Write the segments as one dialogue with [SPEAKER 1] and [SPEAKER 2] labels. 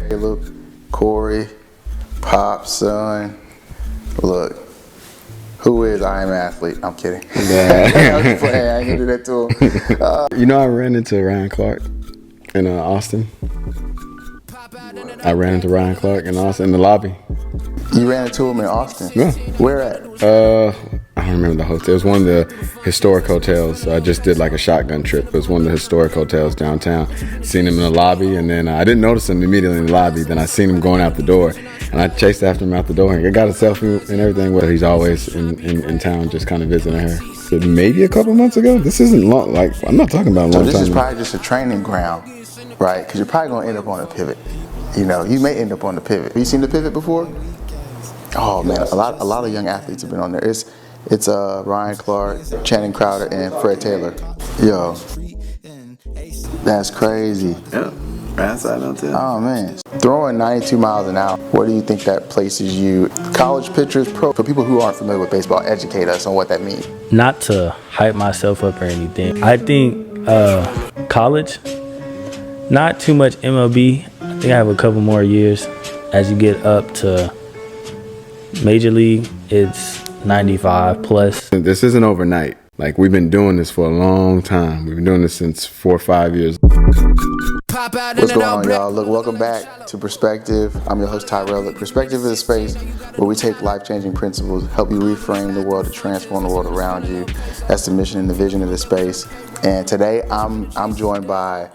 [SPEAKER 1] Caleb, Cory, Pop's son. Look, who is I Am Athlete? I'm kidding. I'm just playing. I ain't gonna do that to him.
[SPEAKER 2] You know, I ran into Ryan Clark in Austin. I ran into Ryan Clark in Austin in the lobby.
[SPEAKER 1] You ran into him in Austin?
[SPEAKER 2] Yeah.
[SPEAKER 1] Where at?
[SPEAKER 2] I don't remember the hotel. It was one of the historic hotels. I just did like a shotgun trip. It was one of the historic hotels downtown. Seen him in the lobby, and then I didn't notice him immediately in the lobby. Then I seen him going out the door, and I chased after him out the door. And I got a selfie and everything. Well, he's always in town, just kind of visiting her. So maybe a couple months ago. This isn't long. Like, I'm not talking about a long time.
[SPEAKER 1] So this is probably just a training ground, right? Because you're probably gonna end up on a pivot. You know, you may end up on the pivot. Have you seen the pivot before? Oh man, a lot of young athletes have been on there. It's Ryan Clark, Channing Crowder, and Fred Taylor. Yo, that's crazy.
[SPEAKER 3] Yeah, right side on too.
[SPEAKER 1] Oh man, throwing 92 miles an hour. Where do you think that places you? College pitchers, pro. For people who aren't familiar with baseball, educate us on what that means.
[SPEAKER 4] Not to hype myself up or anything. I think college, not too much MLB. I think I have a couple more years. As you get up to Major League, it's 95 plus.
[SPEAKER 2] This isn't overnight. Like, we've been doing this for a long time. We've been doing this since 4 or 5 years.
[SPEAKER 1] What's going on, y'all? Look, welcome back to Perspective. I'm your host, Tyrell. Look, Perspective is a space where we take life-changing principles, help you reframe the world to transform the world around you. That's the mission and the vision of this space. And today, I'm joined by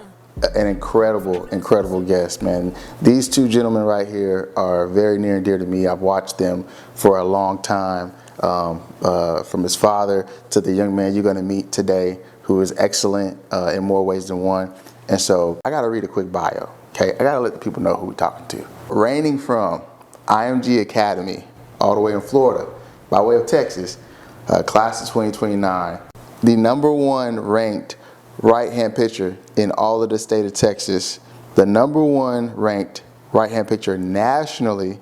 [SPEAKER 1] an incredible guest, man. These two gentlemen right here are very near and dear to me. I've watched them for a long time, from his father to the young man you're going to meet today, who is excellent in more ways than one. And so I got to read a quick bio, okay? I got to let the people know who we're talking to. Reigning from IMG Academy, all the way in Florida, by way of Texas, class of 2029, the #1 ranked right-hand pitcher in all of the state of Texas, the #1 ranked right-hand pitcher nationally,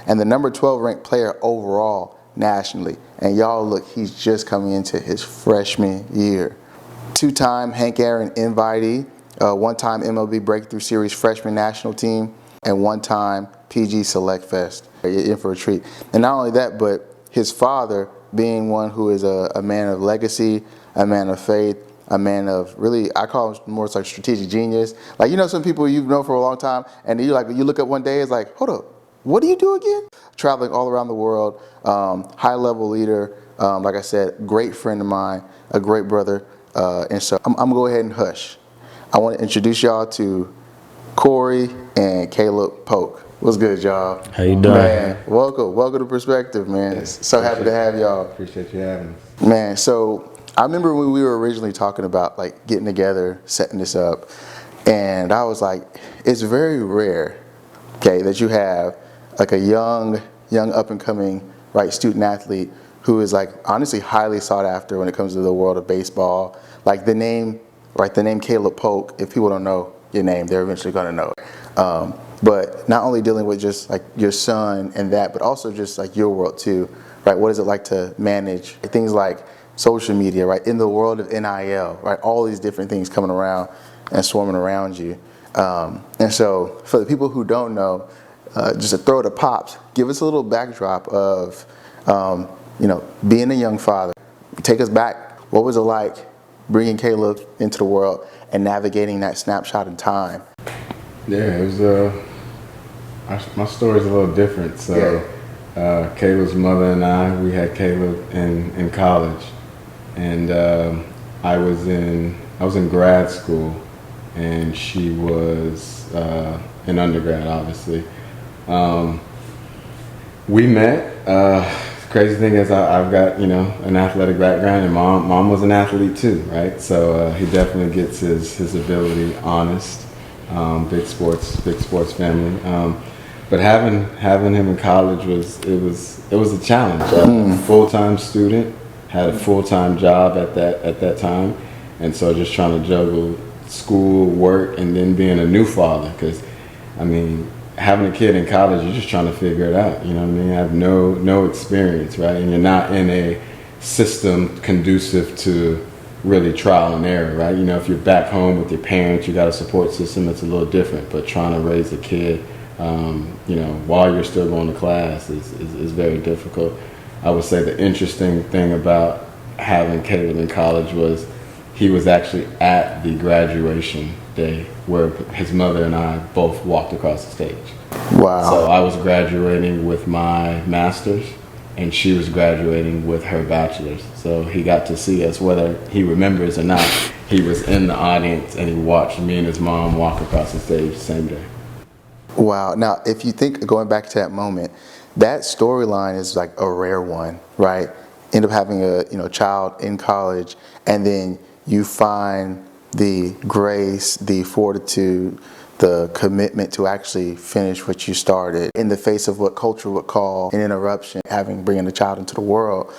[SPEAKER 1] and the #12 ranked player overall nationally. And y'all, look, he's just coming into his freshman year. 2-time Hank Aaron invitee, 1-time MLB Breakthrough Series freshman national team, and 1-time PG Select Fest. You're in for a treat. And not only that, but his father being one who is a man of legacy, a man of faith, a man of really, I call him more like strategic genius. Like, you know, some people you've known for a long time, and you look up one day, it's like, hold up, what do you do again? Traveling all around the world, high-level leader, like I said, great friend of mine, a great brother, and so I'm gonna go ahead and hush. I want to introduce y'all to Cory and Caleb Polk. What's good, y'all?
[SPEAKER 4] How you doing?
[SPEAKER 1] Man, welcome to Perspective, man. So happy to have y'all.
[SPEAKER 2] Appreciate you having us.
[SPEAKER 1] Man, so I remember when we were originally talking about like getting together, setting this up, and I was like, it's very rare, okay, that you have like a young up and coming, right, student athlete who is like honestly highly sought after when it comes to the world of baseball. Like the name Caleb Polk, if people don't know your name, they're eventually gonna know it. But not only dealing with just like your son and that, but also just like your world too, right? What is it like to manage things like social media, right? In the world of NIL, right? All these different things coming around and swarming around you. And so for the people who don't know, just to throw it to Pops, give us a little backdrop of, being a young father. Take us back. What was it like bringing Caleb into the world and navigating that snapshot in time?
[SPEAKER 2] Yeah, it was, my story's a little different. So Caleb's mother and I, we had Caleb in college. And I was in grad school, and she was in undergrad, obviously. We met. Crazy thing is, I've got an athletic background, and mom was an athlete too, right? So he definitely gets his ability honest. Big sports family. But having him in college was a challenge. Full-time student, had a full-time job at that time, and so just trying to juggle school, work, and then being a new father. Because I mean, having a kid in college, you're just trying to figure it out. You know what I mean? I have no experience, right? And you're not in a system conducive to really trial and error, right? You know, if you're back home with your parents, you got a support system that's a little different. But trying to raise a kid while you're still going to class is very difficult. I would say the interesting thing about having Caleb in college was he was actually at the graduation day where his mother and I both walked across the stage.
[SPEAKER 1] Wow.
[SPEAKER 2] So I was graduating with my master's and she was graduating with her bachelor's. So he got to see us, whether he remembers or not. He was in the audience and he watched me and his mom walk across the stage the same day.
[SPEAKER 1] Wow. Now, if you think, going back to that moment, that storyline is like a rare one, right? End up having a child in college, and then you find the grace, the fortitude, the commitment to actually finish what you started in the face of what culture would call an interruption, bringing a child into the world.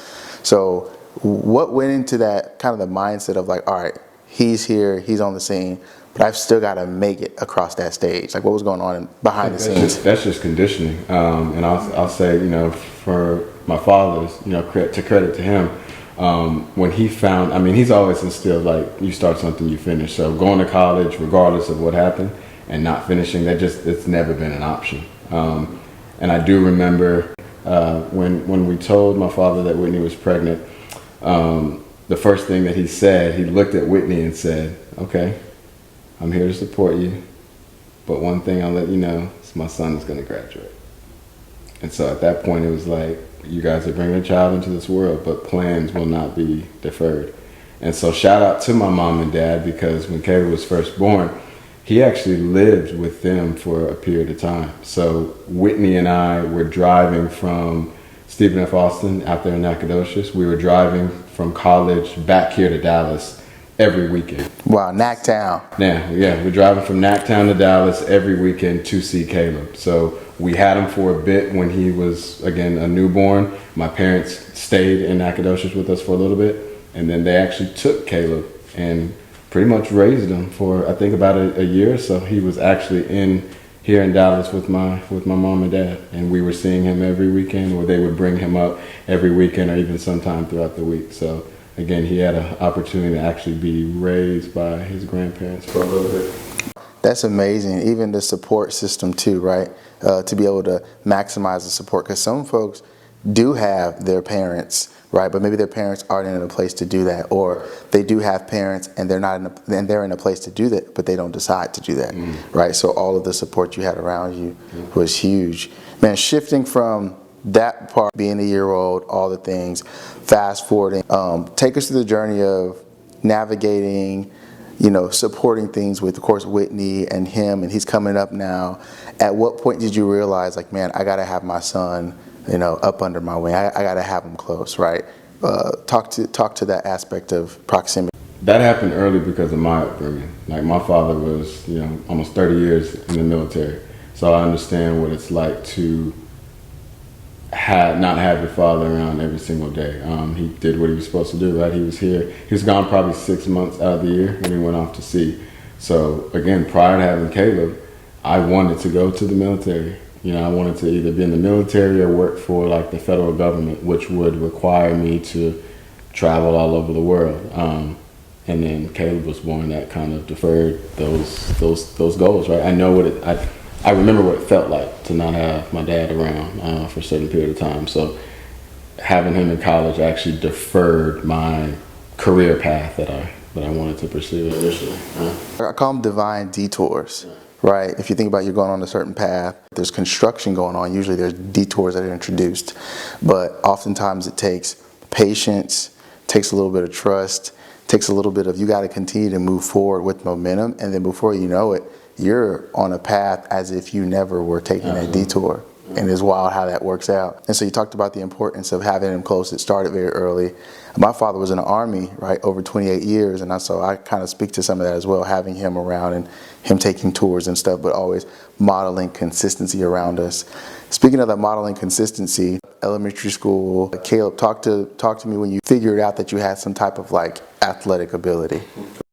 [SPEAKER 1] So what went into that kind of the mindset of like, all right, he's here, he's on the scene, but I've still got to make it across that stage? Like, what was going on behind the scenes?
[SPEAKER 2] That's just conditioning. And I'll say, for my father's, to credit to him, when he found, he's always instilled, like, you start something, you finish. So going to college, regardless of what happened, and not finishing, it's never been an option. And I do remember when we told my father that Whitney was pregnant, the first thing that he said, he looked at Whitney and said, okay, I'm here to support you, but one thing I'll let you know is my son is going to graduate. And so at that point, it was like, you guys are bringing a child into this world, but plans will not be deferred. And so shout out to my mom and dad, because when Caleb was first born, he actually lived with them for a period of time. So Whitney and I were driving from Stephen F. Austin out there in Nacogdoches. We were driving from college back here to Dallas every weekend.
[SPEAKER 1] Wow, Nacktown.
[SPEAKER 2] Yeah, we're driving from Nacktown to Dallas every weekend to see Caleb. So we had him for a bit when he was, again, a newborn. My parents stayed in Nacogdoches with us for a little bit, and then they actually took Caleb and pretty much raised him for, I think, about a year or so. He was actually here in Dallas with my mom and dad, and we were seeing him every weekend, or they would bring him up every weekend or even sometime throughout the week. So again, he had an opportunity to actually be raised by his grandparents for a little bit.
[SPEAKER 1] That's amazing. Even the support system too, right? To be able to maximize the support, because some folks do have their parents, right? But maybe their parents aren't in a place to do that, or they do have parents and they're in a place to do that, but they don't decide to do that, right? So all of the support you had around you was huge. Man, shifting from that part, being a year-old, all the things, fast forwarding, take us through the journey of navigating, supporting things with, of course, Whitney and him, and he's coming up now. At what point did you realize, like, man, I got to have my son, up under my wing. I got to have him close, right? Talk to that aspect of proximity.
[SPEAKER 2] That happened early because of my upbringing. Like, my father was, almost 30 years in the military. So I understand what it's like to not have your father around every single day. He did what he was supposed to do, right? He was here. He was gone probably 6 months out of the year when he went off to sea. So again, prior to having Caleb, I wanted to go to the military. I wanted to either be in the military or work for like the federal government, which would require me to travel all over the world. And then Caleb was born. That kind of deferred those goals, right? I remember what it felt like to not have my dad around for a certain period of time. So having him in college actually deferred my career path that I wanted to pursue initially.
[SPEAKER 1] I call them divine detours, right? If you think about you're going on a certain path, there's construction going on. Usually there's detours that are introduced. But oftentimes it takes patience, takes a little bit of trust, takes a little bit of, you got to continue to move forward with momentum. And then before you know it, you're on a path as if you never were taking that detour. And it's wild how that works out. And so you talked about the importance of having him close. It started very early. My father was in the Army, right, over 28 years. And so I kind of speak to some of that as well, having him around and him taking tours and stuff, but always modeling consistency around us. Speaking of that modeling consistency, elementary school, Caleb, talk to me when you figured out that you had some type of like athletic ability.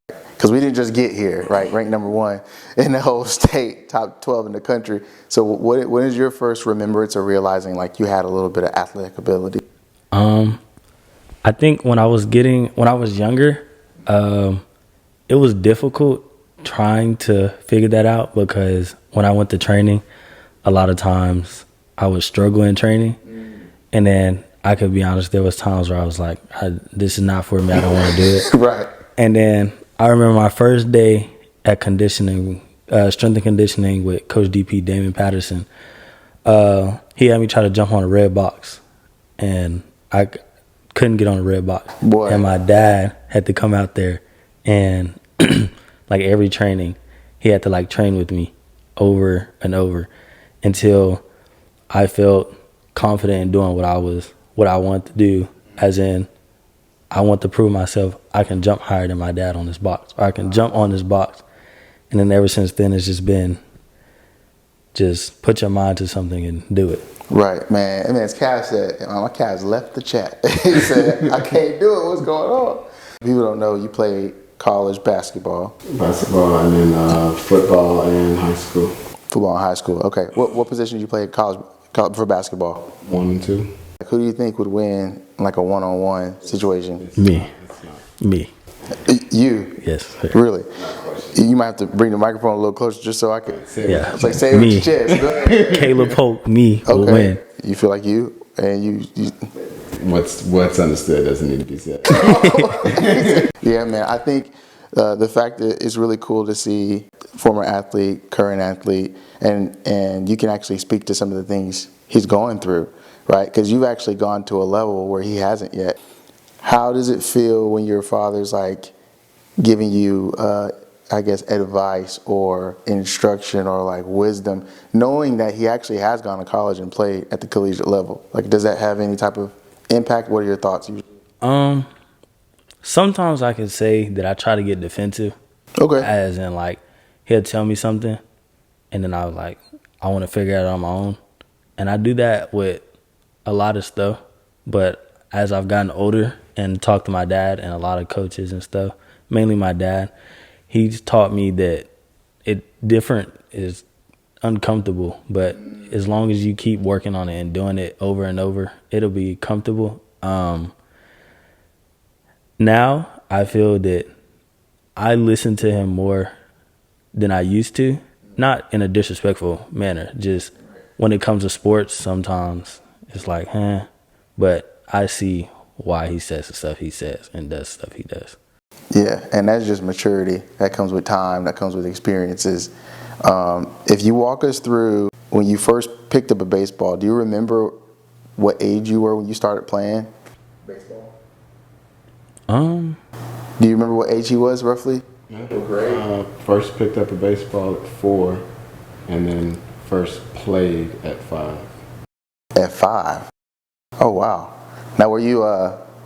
[SPEAKER 1] Because we didn't just get here, right? Ranked number 1 in the whole state, top 12 in the country. So what is your first remembrance of realizing like you had a little bit of athletic ability?
[SPEAKER 4] I think when I was younger, it was difficult trying to figure that out, because when I went to training, a lot of times I would struggle in training. And then I could be honest, there was times where I was like, this is not for me. I don't want to do it.
[SPEAKER 1] Right.
[SPEAKER 4] And then I remember my first day at conditioning, strength and conditioning with Coach DP, Damon Patterson. He had me try to jump on a red box. And I couldn't get on the red box.
[SPEAKER 1] Boy.
[SPEAKER 4] And my dad had to come out there and like every training, he had to like train with me over and over until I felt confident in doing what I wanted to do, as in I want to prove myself I can jump higher than my dad on this box, or I can jump on this box. And then ever since then, it's just been just put your mind to something and do it.
[SPEAKER 1] Right, man. And as Cav said, my Cavs left the chat. He said, I can't do it. What's going on? People don't know you played college basketball.
[SPEAKER 2] Basketball and then football and high school.
[SPEAKER 1] Football in high school. Okay. What position did you play at college for basketball?
[SPEAKER 2] 1 and 2.
[SPEAKER 1] Who do you think would win in like a one-on-one situation?
[SPEAKER 4] Me.
[SPEAKER 1] You?
[SPEAKER 4] Yes. Sir.
[SPEAKER 1] Really? You might have to bring the microphone a little closer just so I can.
[SPEAKER 4] Yeah.
[SPEAKER 1] It's like say it with your chest. Go ahead.
[SPEAKER 4] Caleb Polk, me, will
[SPEAKER 1] Okay.
[SPEAKER 4] win.
[SPEAKER 1] You feel like you and you
[SPEAKER 2] What's understood doesn't need to be said.
[SPEAKER 1] Yeah, man. I think the fact that it's really cool to see former athlete, current athlete, and you can actually speak to some of the things he's going through, right? Because you've actually gone to a level where he hasn't yet. How does it feel when your father's like giving you, I guess, advice or instruction or like wisdom, knowing that he actually has gone to college and played at the collegiate level? Like, does that have any type of impact? What are your thoughts?
[SPEAKER 4] Sometimes I can say that I try to get defensive.
[SPEAKER 1] Okay.
[SPEAKER 4] As in, like, he'll tell me something, and then I was like, I want to figure it out on my own. And I do that with a lot of stuff. But as I've gotten older and talked to my dad and a lot of coaches and stuff, mainly my dad, he's taught me that different is uncomfortable. But as long as you keep working on it and doing it over and over, it'll be comfortable. Now I feel that I listen to him more than I used to, not in a disrespectful manner. Just when it comes to sports, sometimes it's like, but I see why he says the stuff he says and does stuff he does.
[SPEAKER 1] Yeah, and that's just maturity. That comes with time. That comes with experiences. If you walk us through when you first picked up a baseball, do you remember what age you were when you started playing baseball? Do you remember what age he was roughly?
[SPEAKER 2] First picked up a baseball at 4, and then first played at 5.
[SPEAKER 1] At 5. Oh wow. Now were you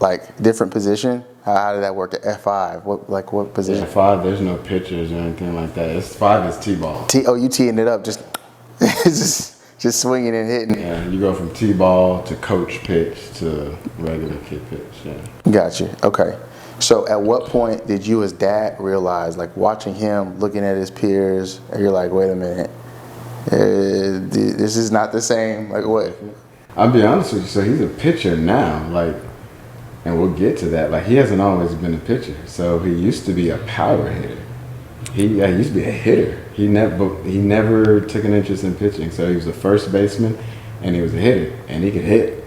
[SPEAKER 1] like different position? How did that work at 5? What position?
[SPEAKER 2] At 5, there's no pitchers or anything like that. 5 is T-ball.
[SPEAKER 1] You teeing it up, just just swinging and hitting.
[SPEAKER 2] Yeah, you go from T-ball to coach pitch to regular kid pitch. Yeah.
[SPEAKER 1] Gotcha. Okay. So at what point did you as dad realize, like watching him, looking at his peers, and you're like, wait a minute, this is not the same? Like what?
[SPEAKER 2] I'll be honest with you. So he's a pitcher now, like, and we'll get to that. Like, he hasn't always been a pitcher. So he used to be a power hitter. He used to be a hitter. He never took an interest in pitching. So he was a first baseman, and he was a hitter, and he could hit.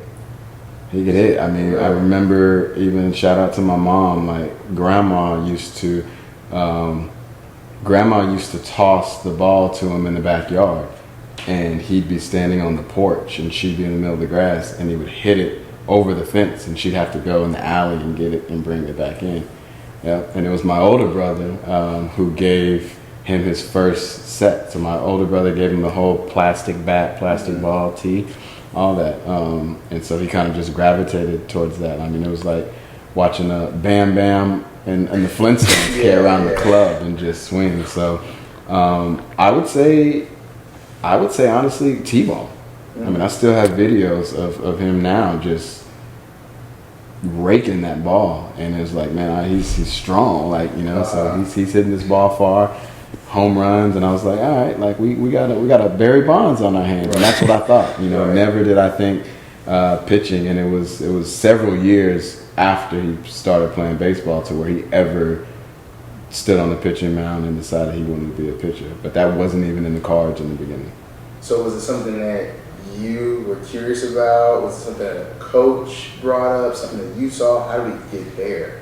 [SPEAKER 2] He could hit. I mean, I remember, even shout out to my mom, like grandma used to toss the ball to him in the backyard, and he'd be standing on the porch and she'd be in the middle of the grass, and he would hit it over the fence, and she'd have to go in the alley and get it and bring it back in. Yeah, and it was my older brother who gave him his first set. So my older brother gave him the whole plastic bat, plastic ball, tee, all that. And so he kind of just gravitated towards that. I mean, it was like watching a Bam Bam and the Flintstones carry around the club and just swing. So I would say honestly, T-ball. I mean, I still have videos of him now just raking that ball, and it's like, man, he's strong, like, you know. So he's hitting this ball far, home runs, and I was like, all right, like we got a Barry Bonds on our hands, and that's what I thought. You know, never did I think pitching, and it was several years after he started playing baseball to where he ever stood on the pitching mound and decided he wanted to be a pitcher. But that wasn't even in the cards in the beginning.
[SPEAKER 1] So was it something that you were curious about? Was it something that a coach brought up? Something that you saw? How did we get there?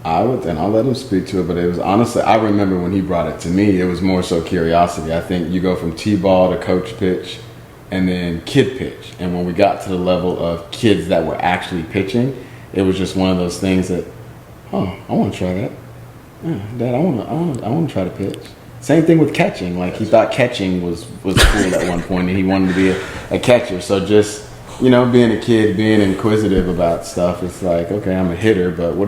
[SPEAKER 2] I'll let him speak to it, but it was honestly, I remember when he brought it to me, it was more so curiosity. I think you go from T-ball to coach pitch and then kid pitch. And when we got to the level of kids that were actually pitching, it was just one of those things that, I want to try that. Yeah, Dad, I want to try to pitch. Same thing with catching. Like, he thought catching was cool at one point, and he wanted to be a catcher. So just, being a kid, being inquisitive about stuff, it's like, okay, I'm a hitter, but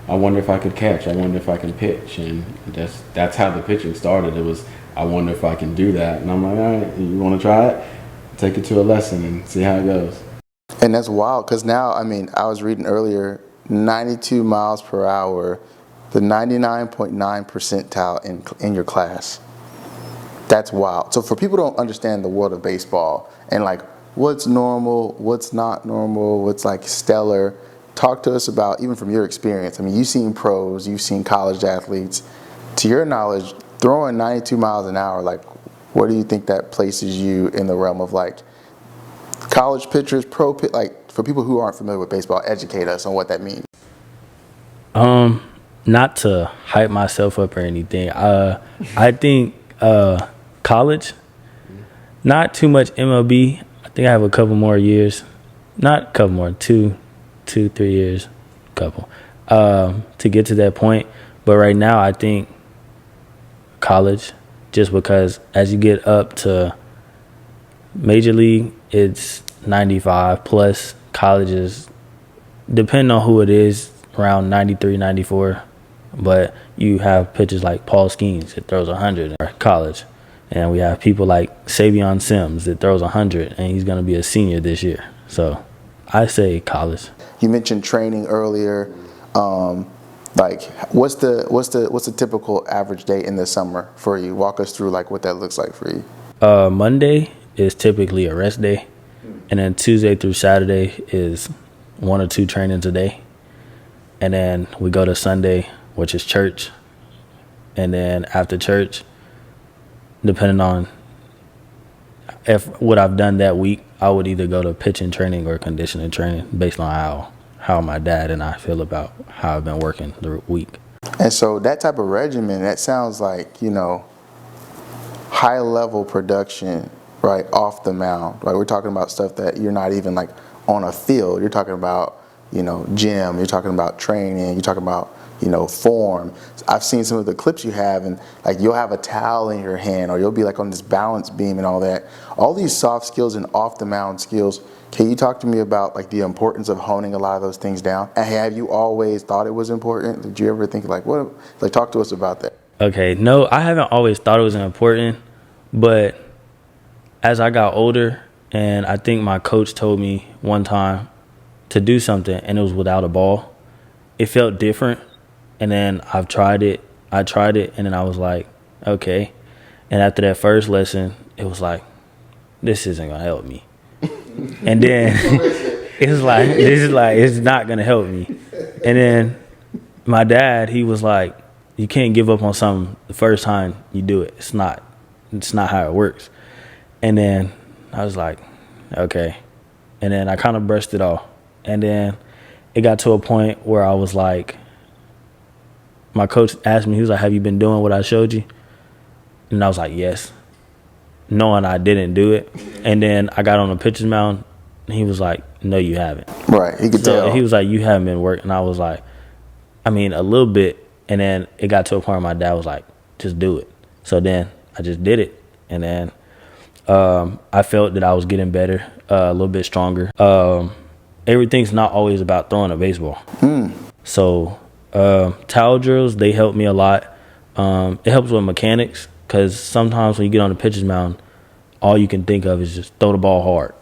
[SPEAKER 2] I wonder if I could catch. I wonder if I can pitch. And that's how the pitching started. It was, I wonder if I can do that. And I'm like, all right, you want to try it? Take it to a lesson and see how it goes.
[SPEAKER 1] And that's wild, because now, I was reading earlier, 92 miles per hour, the 99.9 percentile in your class. That's wild. So for people who don't understand the world of baseball and like what's normal, what's not normal, what's like stellar, talk to us about, even from your experience. You've seen pros, you've seen college athletes. To your knowledge, throwing 92 miles an hour, like, where do you think that places you in the realm of like college pitchers, like, for people who aren't familiar with baseball, educate us on what that means.
[SPEAKER 4] Not to hype myself up or anything. I think college, not too much MLB. I think I have a couple more years, not a couple more, two, 3 years, couple, to get to that point. But right now, I think college, just because as you get up to major league, it's 95 plus. Colleges, depending on who it is, around 93, 94. But you have pitchers like Paul Skeens that throws 100 in college. And we have people like Savion Sims that throws 100, and he's going to be a senior this year. So I say college.
[SPEAKER 1] You mentioned training earlier. Like, what's the typical average day in the summer for you? Walk us through like what that looks like for you.
[SPEAKER 4] Monday is typically a rest day, and then Tuesday through Saturday is 1 or 2 trainings a day, and then we go to Sunday, which is church, and then after church, depending on if what I've done that week, I would either go to pitching training or conditioning training based on how my dad and I feel about how I've been working the week.
[SPEAKER 1] And so that type of regimen, that sounds like, high level production, right, off the mound. Right? We're talking about stuff that you're not even like on a field. You're talking about, gym, you're talking about training, you're talking about, form. I've seen some of the clips you have, and like you'll have a towel in your hand, or you'll be like on this balance beam and all that. All these soft skills and off the mound skills. Can you talk to me about like the importance of honing a lot of those things down? And have you always thought it was important? Did you ever think like, what? Like, talk to us about that.
[SPEAKER 4] Okay, no, I haven't always thought it was important, but as I got older, and I think my coach told me one time to do something, and it was without a ball. It felt different, and then I tried it, and then I was like, okay. And after that first lesson, it was like, this isn't gonna help me. And then it's not gonna help me. And then my dad, he was like, you can't give up on something the first time you do it. It's not how it works. And then I was like, okay. And then I kind of brushed it off. And then it got to a point where I was like, my coach asked me, he was like, have you been doing what I showed you? And I was like, yes, knowing I didn't do it. And then I got on the pitcher's mound, and he was like, no, you haven't.
[SPEAKER 1] Right, he could tell.
[SPEAKER 4] He was like, you haven't been working. And I was like, a little bit. And then it got to a point where my dad was like, just do it. So then I just did it. And then I felt that I was getting better, a little bit stronger. Everything's not always about throwing a baseball. So towel drills, they help me a lot. It helps with mechanics, because sometimes when you get on the pitcher's mound, all you can think of is just throw the ball hard.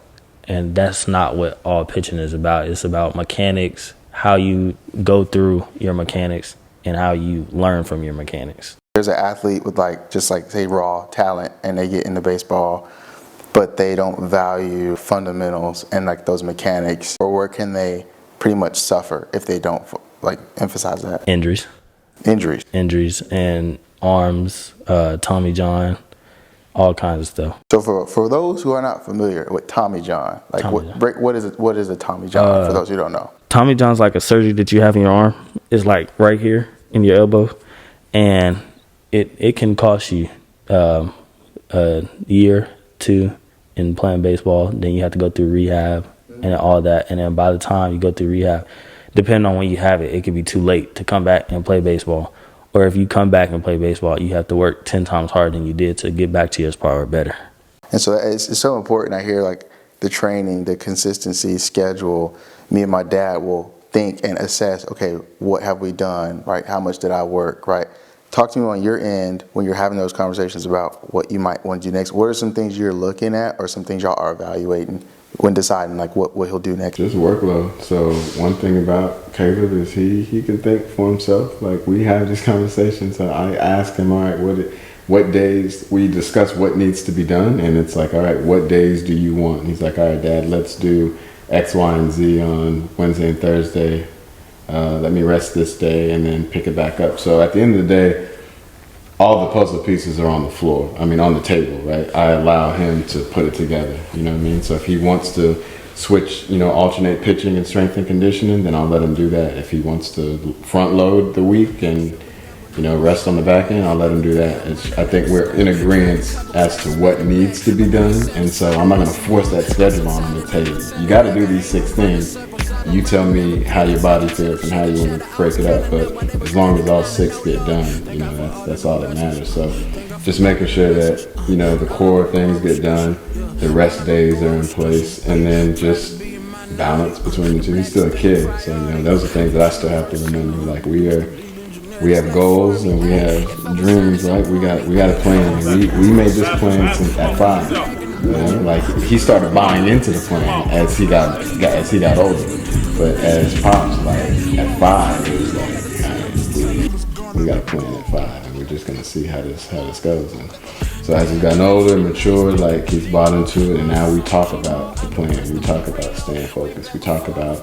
[SPEAKER 4] And that's not what all pitching is about. It's about mechanics, how you go through your mechanics, and how you learn from your mechanics.
[SPEAKER 1] There's an athlete with say raw talent, and they get into baseball, but they don't value fundamentals and like those mechanics. Or where can they pretty much suffer if they don't emphasize that?
[SPEAKER 4] Injuries and arms, Tommy John, all kinds of stuff.
[SPEAKER 1] So for those who are not familiar with Tommy John, like what is a Tommy John for those who don't know?
[SPEAKER 4] Tommy John's like a surgery that you have in your arm. It's like right here in your elbow, and it can cost you a year, 2 in playing baseball. Then you have to go through rehab and all that. And then by the time you go through rehab, depending on when you have it, it could be too late to come back and play baseball. Or if you come back and play baseball, you have to work 10 times harder than you did to get back to your spot or better.
[SPEAKER 1] And so it's so important. I hear like the training, the consistency, schedule. Me and my dad will think and assess, okay, what have we done, right? How much did I work, right? Talk to me on your end when you're having those conversations about what you might want to do next. What are some things you're looking at or some things y'all are evaluating when deciding like what he'll do next?
[SPEAKER 2] Just workload. So one thing about Caleb is he can think for himself. Like we have these conversations. So I ask him, all right, what days, we discuss what needs to be done, and it's like, all right, what days do you want? And he's like, all right, Dad, let's do X, Y, and Z on Wednesday and Thursday. Let me rest this day and then pick it back up. So at the end of the day, all the puzzle pieces are on the floor. I mean, on the table, right? I allow him to put it together. You know what I mean? So if he wants to switch, alternate pitching and strength and conditioning, then I'll let him do that. If he wants to front load the week and rest on the back end, I'll let him do that. I think we're in agreement as to what needs to be done, and so I'm not going to force that schedule on him to tell you got to do these 6 things. You tell me how your body feels and how you want to break it up, but as long as all 6 get done, that's all that matters. So just making sure that, the core things get done, the rest days are in place, and then just balance between the two. He's still a kid, so, those are things that I still have to remember. Like we have goals and we have dreams, right? We got a plan. We made this plan since at 5. Like he started buying into the plan as he got older. But as pops, like at 5, it was like, all right, we got a plan at 5, and we're just gonna see how this goes. And so as he's gotten older, matured, like he's bought into it, and now we talk about the plan. We talk about staying focused. We talk about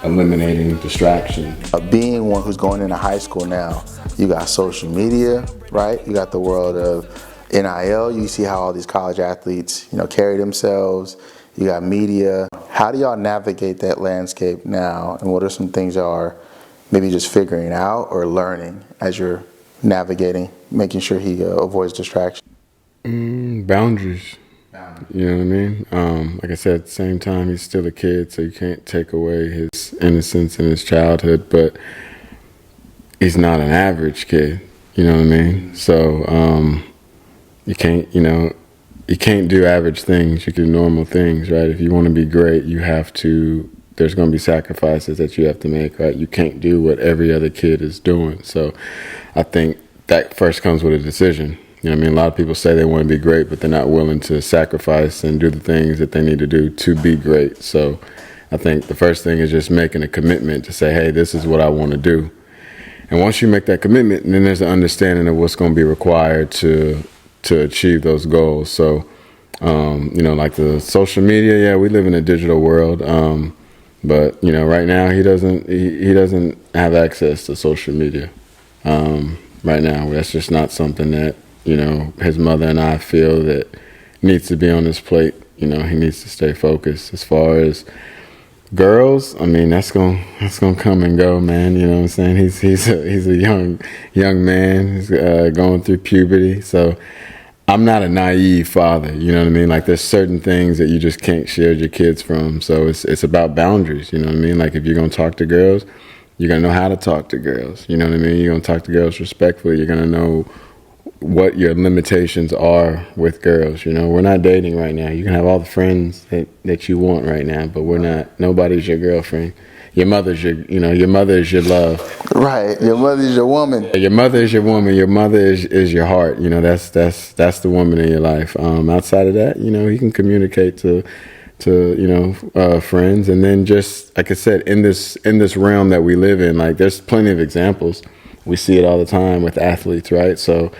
[SPEAKER 2] eliminating distraction.
[SPEAKER 1] Being one who's going into high school now, you got social media, right? You got the world of NIL. You see how all these college athletes, carry themselves. You got media. How do y'all navigate that landscape now? And what are some things y'all are maybe just figuring out or learning as you're navigating, making sure he avoids distraction?
[SPEAKER 2] Boundaries. You know what I mean? Like I said, at the same time, he's still a kid, so you can't take away his innocence and his childhood, but he's not an average kid. You know what I mean? So you can't do average things. You can do normal things, right? If you want to be great, there's going to be sacrifices that you have to make, right? You can't do what every other kid is doing. So I think that first comes with a decision. You know what I mean? A lot of people say they want to be great, but they're not willing to sacrifice and do the things that they need to do to be great. So I think the first thing is just making a commitment to say, hey, this is what I want to do. And once you make that commitment, then there's an understanding of what's going to be required to achieve those goals. So, like the social media, we live in a digital world. But, right now he doesn't have access to social media. Right now, that's just not something that, his mother and I feel that needs to be on his plate. He needs to stay focused. As far as girls, I mean, that's gonna come and go, man. You know what I'm saying? He's a young man. He's going through puberty. So I'm not a naive father. You know what I mean? Like there's certain things that you just can't shield your kids from. So it's about boundaries. You know what I mean? Like if you're gonna talk to girls, you're gonna know how to talk to girls. You know what I mean? You're gonna talk to girls respectfully. You're gonna know what your limitations are with girls. We're not dating right now. You can have all the friends that you want right now, but nobody's your girlfriend. Your mother is your love.
[SPEAKER 1] Right. Your mother is your woman.
[SPEAKER 2] Your mother is your woman. Your mother is your heart. That's the woman in your life. Outside of that, you can communicate to friends, and then just like I said, in this realm that we live in, like there's plenty of examples. We see it all the time with athletes, right? So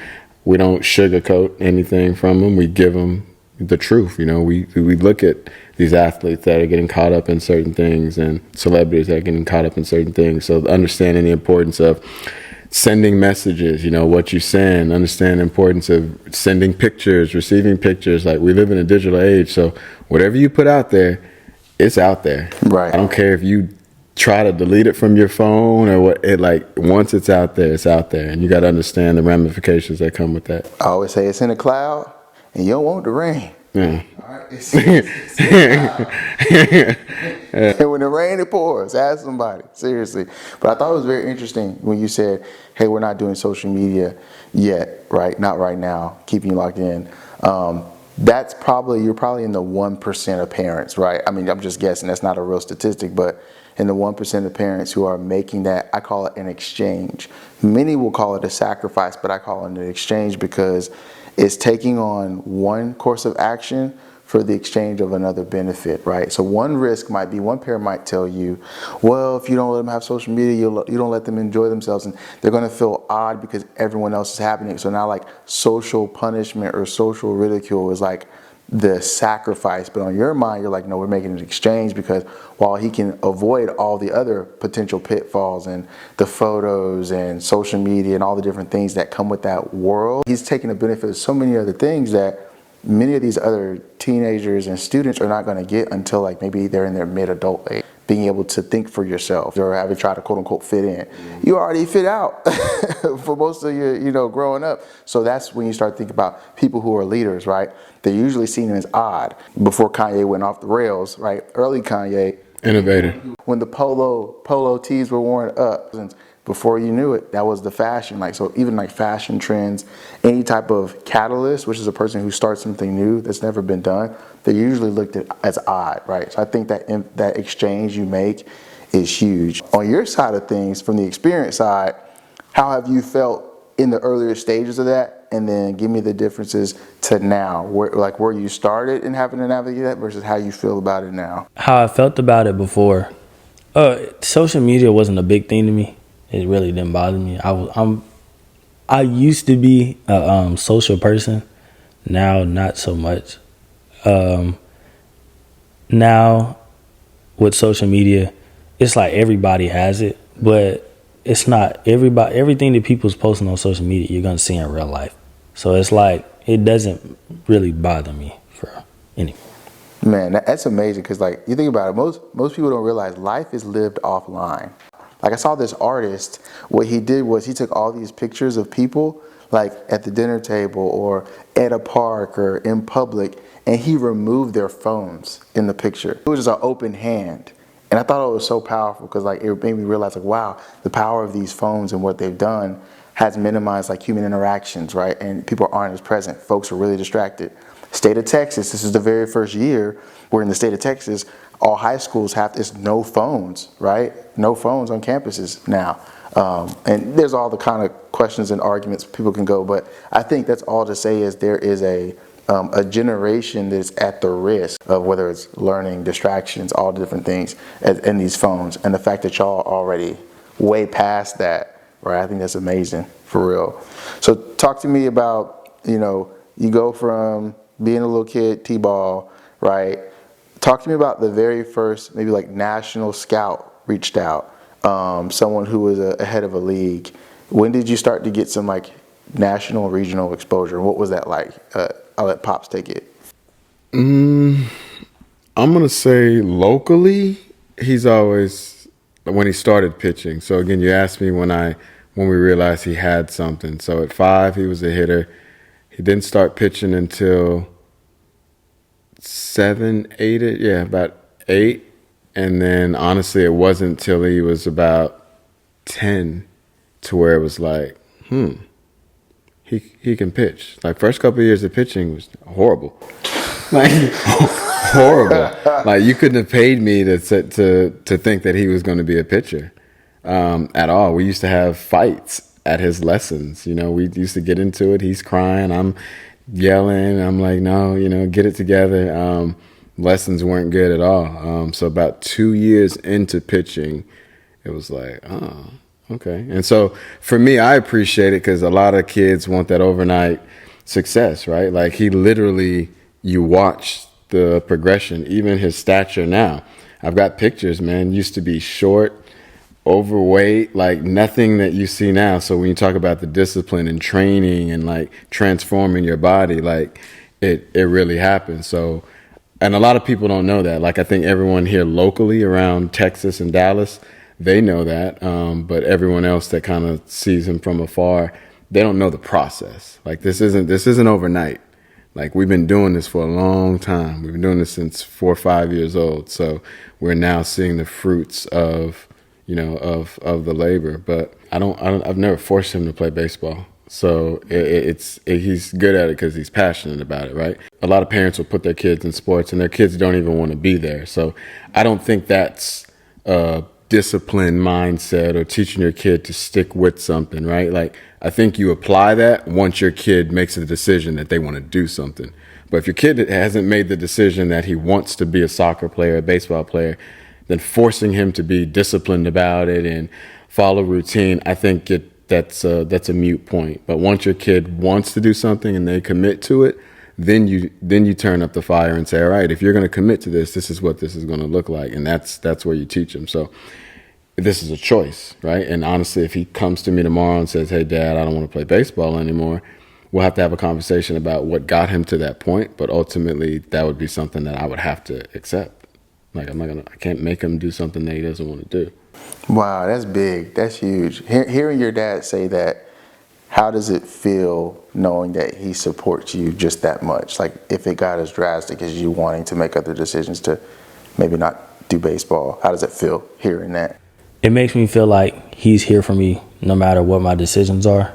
[SPEAKER 2] we don't sugarcoat anything from them. We give them the truth. We look at these athletes that are getting caught up in certain things and celebrities that are getting caught up in certain things. So understanding the importance of sending messages, what you send, understand the importance of sending pictures, receiving pictures. Like, we live in a digital age, so whatever you put out there, it's out there.
[SPEAKER 1] Right.
[SPEAKER 2] I don't care if you try to delete it from your phone or what. Once it's out there, it's out there, and you got to understand the ramifications that come with that.
[SPEAKER 1] I always say it's in the cloud, and you don't want the rain.
[SPEAKER 2] Yeah.
[SPEAKER 1] All right. And when the rain, it pours. Ask somebody, seriously. But I thought it was very interesting when you said, hey, we're not doing social media yet, right? Not right now, keeping you locked in. You're probably in the 1% of parents, right? I mean, I'm just guessing, that's not a real statistic, but in the 1% of parents who are making that, I call it an exchange. Many will call it a sacrifice, but I call it an exchange because it's taking on one course of action for the exchange of another benefit, right? So one risk might be, one parent might tell you, well, if you don't let them have social media, you don't let them enjoy themselves, and they're going to feel odd because everyone else is happening. So now, like, social punishment or social ridicule is like the sacrifice. But on your mind, you're like, no, we're making an exchange, because while he can avoid all the other potential pitfalls and the photos and social media and all the different things that come with that world, he's taking the benefit of so many other things that many of these other teenagers and students are not going to get until, like, maybe they're in their mid-adult age. Being able to think for yourself, or having tried to quote-unquote fit in. You already fit out for most of your, growing up. So that's when you start thinking about people who are leaders, right? They're usually seen as odd. Before Kanye went off the rails, right? Early Kanye.
[SPEAKER 2] Innovator.
[SPEAKER 1] When the polo tees were worn up, before you knew it, that was the fashion. Like, so even like fashion trends, any type of catalyst, which is a person who starts something new that's never been done, they're usually looked at as odd, right? So I think that exchange you make is huge. On your side of things, from the experience side, how have you felt in the earlier stages of that? And then give me the differences to now, where you started in having to navigate that versus how you feel about it now.
[SPEAKER 4] How I felt about it before, social media wasn't a big thing to me. It really didn't bother me. I used to be a social person. Now, not so much. Now, with social media, it's like everybody has it, but it's not everybody. Everything that people's posting on social media, you're gonna see in real life. So it's like, it doesn't really bother me for anything.
[SPEAKER 1] Man, that's amazing, because, like, you think about it, most people don't realize life is lived offline. Like, I saw this artist, what he did was he took all these pictures of people, like at the dinner table or at a park or in public, and he removed their phones in the picture. It was just an open hand. And I thought it was so powerful, because, like, it made me realize, like, wow, the power of these phones and what they've done has minimized, like, human interactions, right? And people aren't as present. Folks are really distracted. State of Texas, this is the very first year where in the state of Texas, all high schools it's no phones, right? No phones on campuses now. And there's all the kind of questions and arguments people can go, but I think that's all to say is there is a generation that's at the risk of, whether it's learning, distractions, all the different things in these phones. And the fact that y'all are already way past that, right? I think that's amazing, for real. So talk to me about, you go from being a little kid, T-ball, right? Talk to me about the very first, maybe like national scout reached out, someone who was a head of a league. When did you start to get some, like, national, regional exposure? What was that like? I'll let Pops take it.
[SPEAKER 2] I'm going to say locally, he's always, when he started pitching. So again, you asked me when we realized he had something. So at 5, he was a hitter. He didn't start pitching until 7, 8, about 8. And then honestly, it wasn't till he was about 10 to where it was like, he can pitch. Like, first couple of years of pitching was horrible. Like, horrible. Like, you couldn't have paid me to think that he was going to be a pitcher at all. We used to have fights at his lessons. We used to get into it. He's crying. I'm yelling. I'm like, no, get it together. Lessons weren't good at all. So about 2 years into pitching, it was like, oh, okay. And so for me, I appreciate it, because a lot of kids want that overnight success, right? Like, he literally, you watch the progression, even his stature now. I've got pictures, man, used to be short, overweight, like nothing that you see now. So when you talk about the discipline and training and like transforming your body, like it really happens. So, and a lot of people don't know that. Like I think everyone here locally around Texas and Dallas, they know that. But everyone else that kind of sees him from afar, they don't know the process. Like this isn't overnight. Like we've been doing this for a long time. We've been doing this since 4 or 5 years old. So we're now seeing the fruits of, of the labor. But I've never forced him to play baseball. So he's good at it because he's passionate about it, right? A lot of parents will put their kids in sports and their kids don't even want to be there. So I don't think that's a disciplined mindset or teaching your kid to stick with something, right? Like I think you apply that once your kid makes a decision that they want to do something. But if your kid hasn't made the decision that he wants to be a soccer player, a baseball player, then forcing him to be disciplined about it and follow routine, I think that's a moot point. But once your kid wants to do something and they commit to it, then you turn up the fire and say, all right, if you're going to commit to this, this is what this is going to look like. And that's where you teach them. So this is a choice, right? And honestly, if he comes to me tomorrow and says, hey, Dad, I don't want to play baseball anymore, we'll have to have a conversation about what got him to that point. But ultimately, that would be something that I would have to accept. Like I can't make him do something that he doesn't want to do.
[SPEAKER 1] Wow, that's big. That's huge. Hearing your dad say that, how does it feel knowing that he supports you just that much? Like if it got as drastic as you wanting to make other decisions to maybe not do baseball, how does it feel hearing that?
[SPEAKER 4] It makes me feel like he's here for me no matter what my decisions are,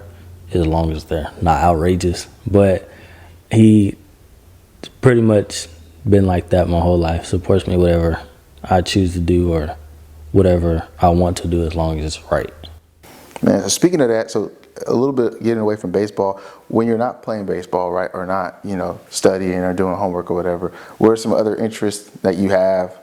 [SPEAKER 4] as long as they're not outrageous. But he pretty much been like that my whole life. Supports me whatever I choose to do or whatever I want to do as long as it's right.
[SPEAKER 1] Man, so speaking of that, so a little bit getting away from baseball, when you're not playing baseball, right, or not, studying or doing homework or whatever, what are some other interests that you have?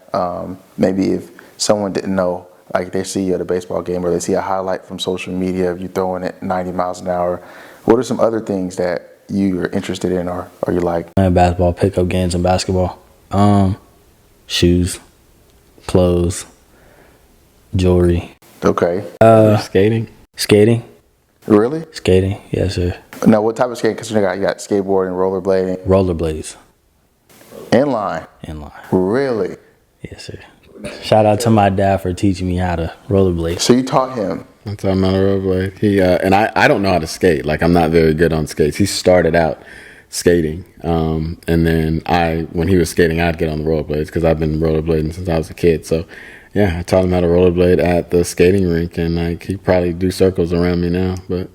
[SPEAKER 1] Maybe if someone didn't know, like they see you at a baseball game or they see a highlight from social media of you throwing it 90 miles an hour, what are some other things that you are interested in or you like?
[SPEAKER 4] Playing basketball, pickup games and basketball. Shoes, clothes, jewelry.
[SPEAKER 1] Okay.
[SPEAKER 4] Skating.
[SPEAKER 1] Really?
[SPEAKER 4] Skating, yes, sir.
[SPEAKER 1] Now, what type of skating? Because you got skateboarding, rollerblading.
[SPEAKER 4] Rollerblades.
[SPEAKER 1] Inline?
[SPEAKER 4] Inline.
[SPEAKER 1] Really?
[SPEAKER 4] Yes, sir. Shout out to my dad for teaching me how to rollerblade.
[SPEAKER 1] So you taught him?
[SPEAKER 2] I taught him how to rollerblade. He and I don't know how to skate. Like I'm not very good on skates. He started out skating, and then when he was skating, I'd get on the rollerblades because I've been rollerblading since I was a kid. So yeah, I taught him how to rollerblade at the skating rink, and like he probably do circles around me now. But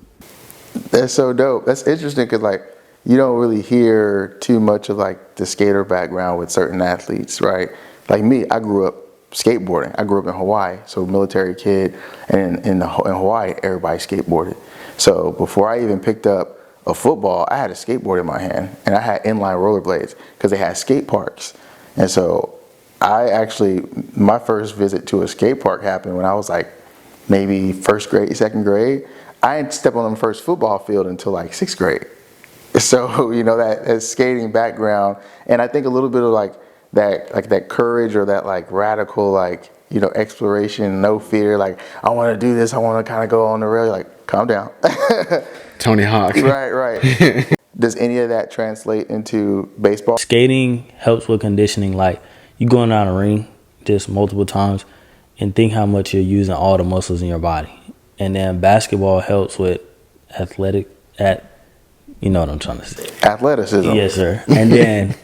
[SPEAKER 1] that's so dope. That's interesting because like you don't really hear too much of like the skater background with certain athletes, right? Like me, I grew up skateboarding. I grew up in Hawaii, so military kid, and in Hawaii, everybody skateboarded. So before I even picked up a football, I had a skateboard in my hand, and I had inline rollerblades because they had skate parks. And so my first visit to a skate park happened when I was like maybe first grade, second grade. I didn't step on the first football field until like sixth grade. So that skating background, and I think a little bit of like that courage or that like radical exploration, no fear, like I want to do this, I want to kind of go on the rail. Like calm down.
[SPEAKER 2] Tony Hawk.
[SPEAKER 1] Right. Does any of that translate into baseball?
[SPEAKER 4] Skating helps with conditioning. Like you going down a ring just multiple times and think how much you're using all the muscles in your body. And then basketball helps with you know what I'm trying to say.
[SPEAKER 1] Athleticism.
[SPEAKER 4] Yes, sir. And then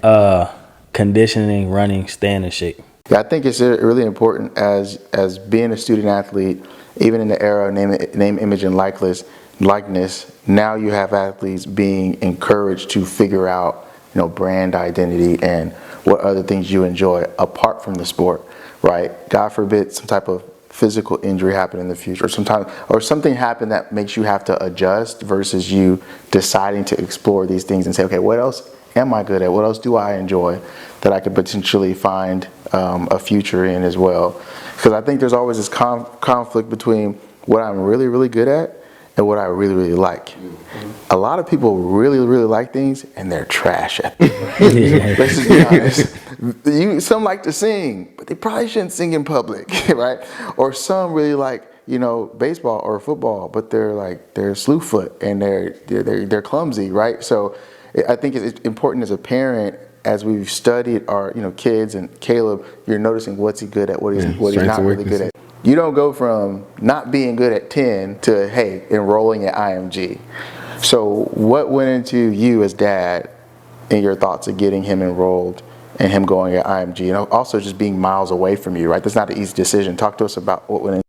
[SPEAKER 4] conditioning, running, stand, and shake.
[SPEAKER 1] Yeah, I think it's really important as being a student athlete, even in the era of name, image, and likeness. Now you have athletes being encouraged to figure out, brand identity and what other things you enjoy apart from the sport, right? God forbid some type of physical injury happen in the future, or something happen that makes you have to adjust versus you deciding to explore these things and say, okay, what else am I good at? What else do I enjoy that I could potentially find a future in as well? Because I think there's always this conflict between what I'm really, really good at and what I really, really like. Mm-hmm. A lot of people really, really like things and they're trash at them. Let's just be honest. Some like to sing, but they probably shouldn't sing in public, right? Or some really like baseball or football, but they're slew foot and they're clumsy, right? So I think it's important as a parent, as we've studied our kids, and Caleb, you're noticing what's he good at, what he's not really good at. You don't go from not being good at 10 to, hey, enrolling at IMG. So what went into you as dad and your thoughts of getting him enrolled and him going at IMG, and also just being miles away from you, right? That's not an easy decision. Talk to us about what went into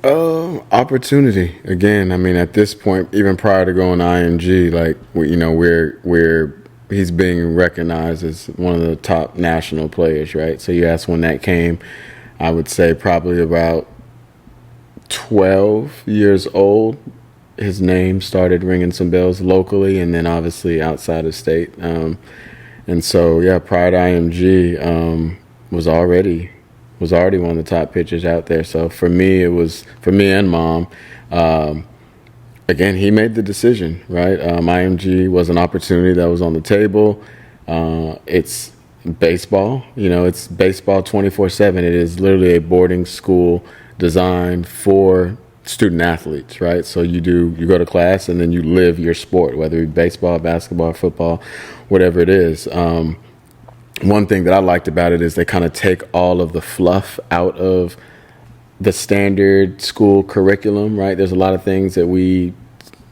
[SPEAKER 1] that.
[SPEAKER 2] Opportunity. Again, I mean, at this point, even prior to going to IMG, like, we're he's being recognized as one of the top national players, right? So you asked when that came, I would say probably about 12 years old, his name started ringing some bells locally, and then obviously outside of state. And so, yeah, prior to IMG, was already one of the top pitchers out there. So for me and Mom, again, he made the decision, right? IMG was an opportunity that was on the table. It's baseball, it's baseball 24/7. It is literally a boarding school designed for student athletes, right? So you go to class and then you live your sport, whether it be baseball, basketball, football, whatever it is. One thing that I liked about it is they kind of take all of the fluff out of the standard school curriculum, right? There's a lot of things that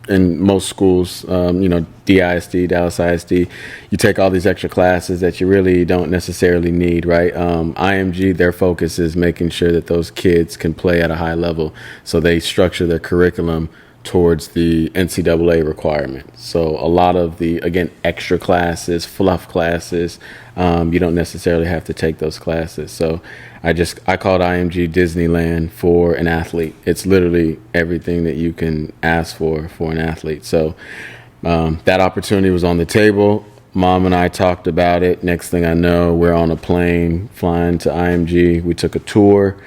[SPEAKER 2] in most schools, DISD, Dallas ISD, you take all these extra classes that you really don't necessarily need, right? IMG, their focus is making sure that those kids can play at a high level. So they structure their curriculum towards the NCAA requirements. So a lot of the, again, extra classes, fluff classes, you don't necessarily have to take those classes. So I called IMG Disneyland for an athlete. It's literally everything that you can ask for an athlete. So that opportunity was on the table. Mom and I talked about it. Next thing I know, we're on a plane flying to IMG. We took a tour.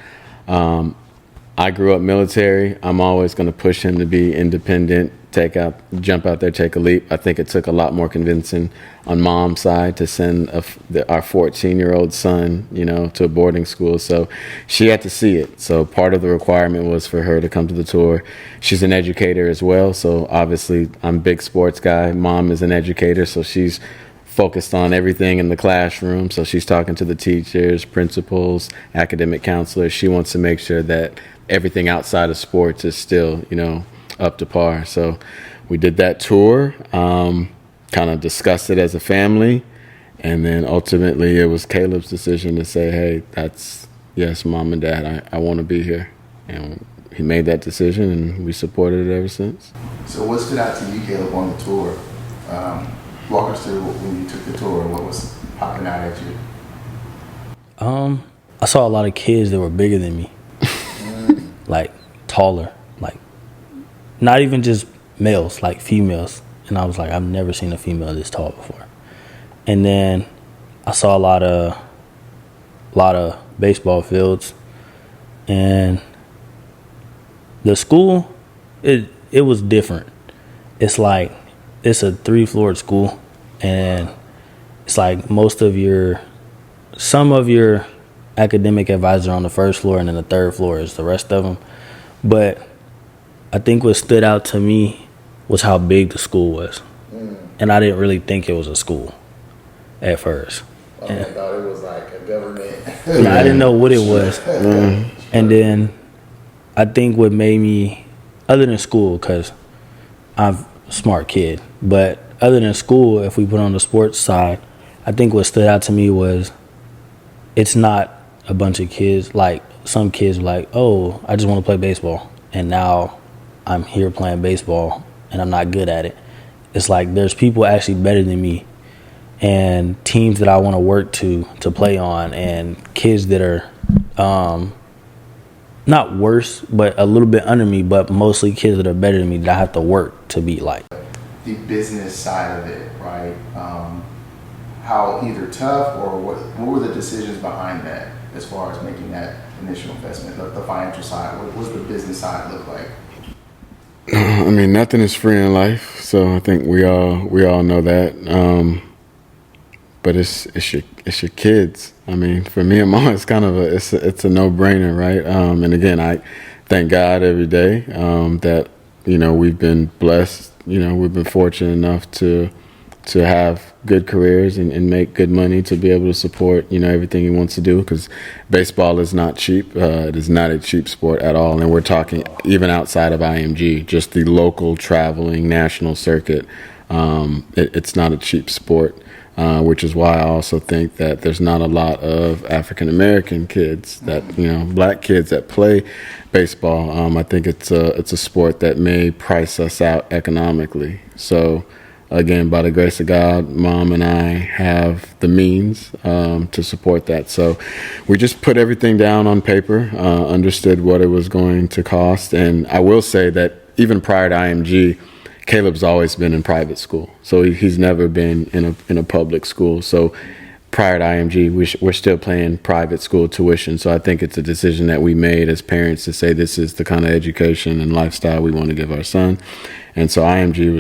[SPEAKER 2] I grew up military. I'm always going to push him to be independent, jump out there, take a leap. I think it took a lot more convincing on Mom's side to send our 14-year-old son, to a boarding school. So she had to see it. So part of the requirement was for her to come to the tour. She's an educator as well. So obviously I'm a big sports guy. Mom is an educator. So she's focused on everything in the classroom. So she's talking to the teachers, principals, academic counselors. She wants to make sure that everything outside of sports is still, up to par. So we did that tour, kind of discussed it as a family, and then ultimately it was Caleb's decision to say, hey, yes, Mom and Dad, I want to be here. And he made that decision, and we supported it ever since.
[SPEAKER 1] So what stood out to you, Caleb, on the tour? Walk us through when you took the tour, what was popping out at you?
[SPEAKER 4] I saw a lot of kids that were bigger than me, like taller, like not even just males, like females. And I was like, I've never seen a female this tall before. And then I saw a lot of baseball fields, and the school, it was different. It's like, it's a 3-floored school, and it's like some of your academic advisors on the first floor, and then the third floor is the rest of them. But I think what stood out to me was how big the school was. And I didn't really think it was a school at first.
[SPEAKER 1] I thought it was like a government.
[SPEAKER 4] I didn't know what it was. And then I think what made me, other than school, because I'm a smart kid, but other than school, if we put on the sports side, I think what stood out to me was it's not a bunch of kids. Like, some kids were like, oh, I just want to play baseball, and now I'm here playing baseball and I'm not good at it. It's like there's people actually better than me, and teams that I want to work to play on, and kids that are not worse, but a little bit under me, but mostly kids that are better than me that I have to work to be like.
[SPEAKER 1] The business side of it, right? How either tough, or what were the decisions behind that as far as making that initial investment, the financial side? What does the business side look like?
[SPEAKER 2] I mean, nothing is free in life, so I think we all know that. But it's your kids. I mean, for me and Mom, it's kind of it's a no-brainer, right? And again, thank God every day that, we've been blessed. We've been fortunate enough to have good careers and make good money to be able to support, everything he wants to do, because baseball is not cheap. It is not a cheap sport at all. And we're talking even outside of IMG, just the local traveling national circuit. It's not a cheap sport, which is why I also think that there's not a lot of African American kids that, black kids that play baseball. I think it's a sport that may price us out economically. So, again, by the grace of God, Mom and I have the means to support that. So we just put everything down on paper, understood what it was going to cost. And I will say that even prior to IMG, Caleb's always been in private school. So he's never been in a public school. So prior to IMG, we're still paying private school tuition. So I think it's a decision that we made as parents to say this is the kind of education and lifestyle we want to give our son. And so IMG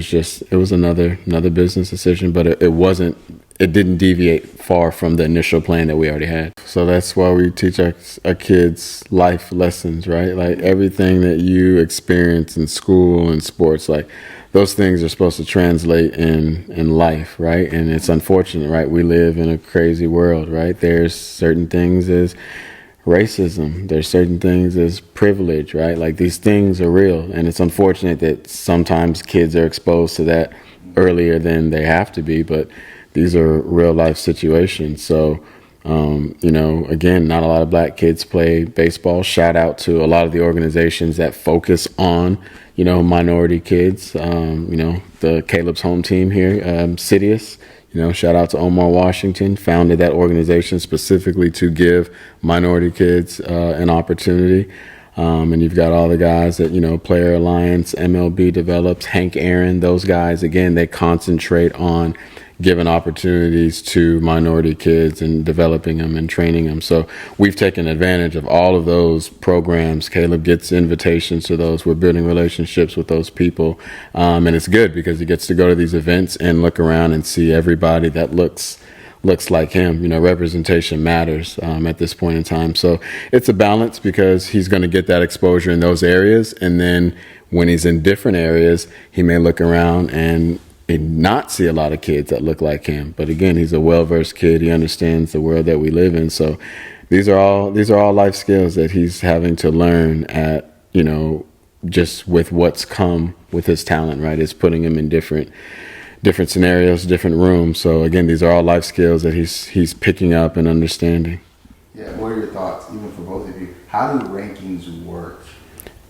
[SPEAKER 2] was another business decision, but it didn't deviate far from the initial plan that we already had. So that's why we teach our kids life lessons, right? Like everything that you experience in school and sports, like those things are supposed to translate in life, right? And it's unfortunate, right? We live in a crazy world, right? There's certain things as racism, there's certain things as privilege, right? Like these things are real, and it's unfortunate that sometimes kids are exposed to that earlier than they have to be, but these are real life situations. So again, not a lot of black kids play baseball. Shout out to a lot of the organizations that focus on minority kids. The Caleb's home team here, Sidious. Shout out to Omar Washington, founded that organization specifically to give minority kids an opportunity. And you've got all the guys that, Player Alliance, MLB develops, Hank Aaron, those guys, again, they concentrate on giving opportunities to minority kids and developing them and training them. So we've taken advantage of all of those programs. Caleb gets invitations to those. We're building relationships with those people. And it's good because he gets to go to these events and look around and see everybody that looks like him. Representation matters at this point in time. So it's a balance because he's going to get that exposure in those areas. And then when he's in different areas, he may look around and not see a lot of kids that look like him. But again, he's a well-versed kid. He understands the world that we live in. So these are all life skills that he's having to learn at, just with what's come with his talent, right? It's putting him in different scenarios, different rooms. So again, these are all life skills that he's picking up and understanding.
[SPEAKER 1] Yeah, what are your thoughts, even for both of you? How do rankings work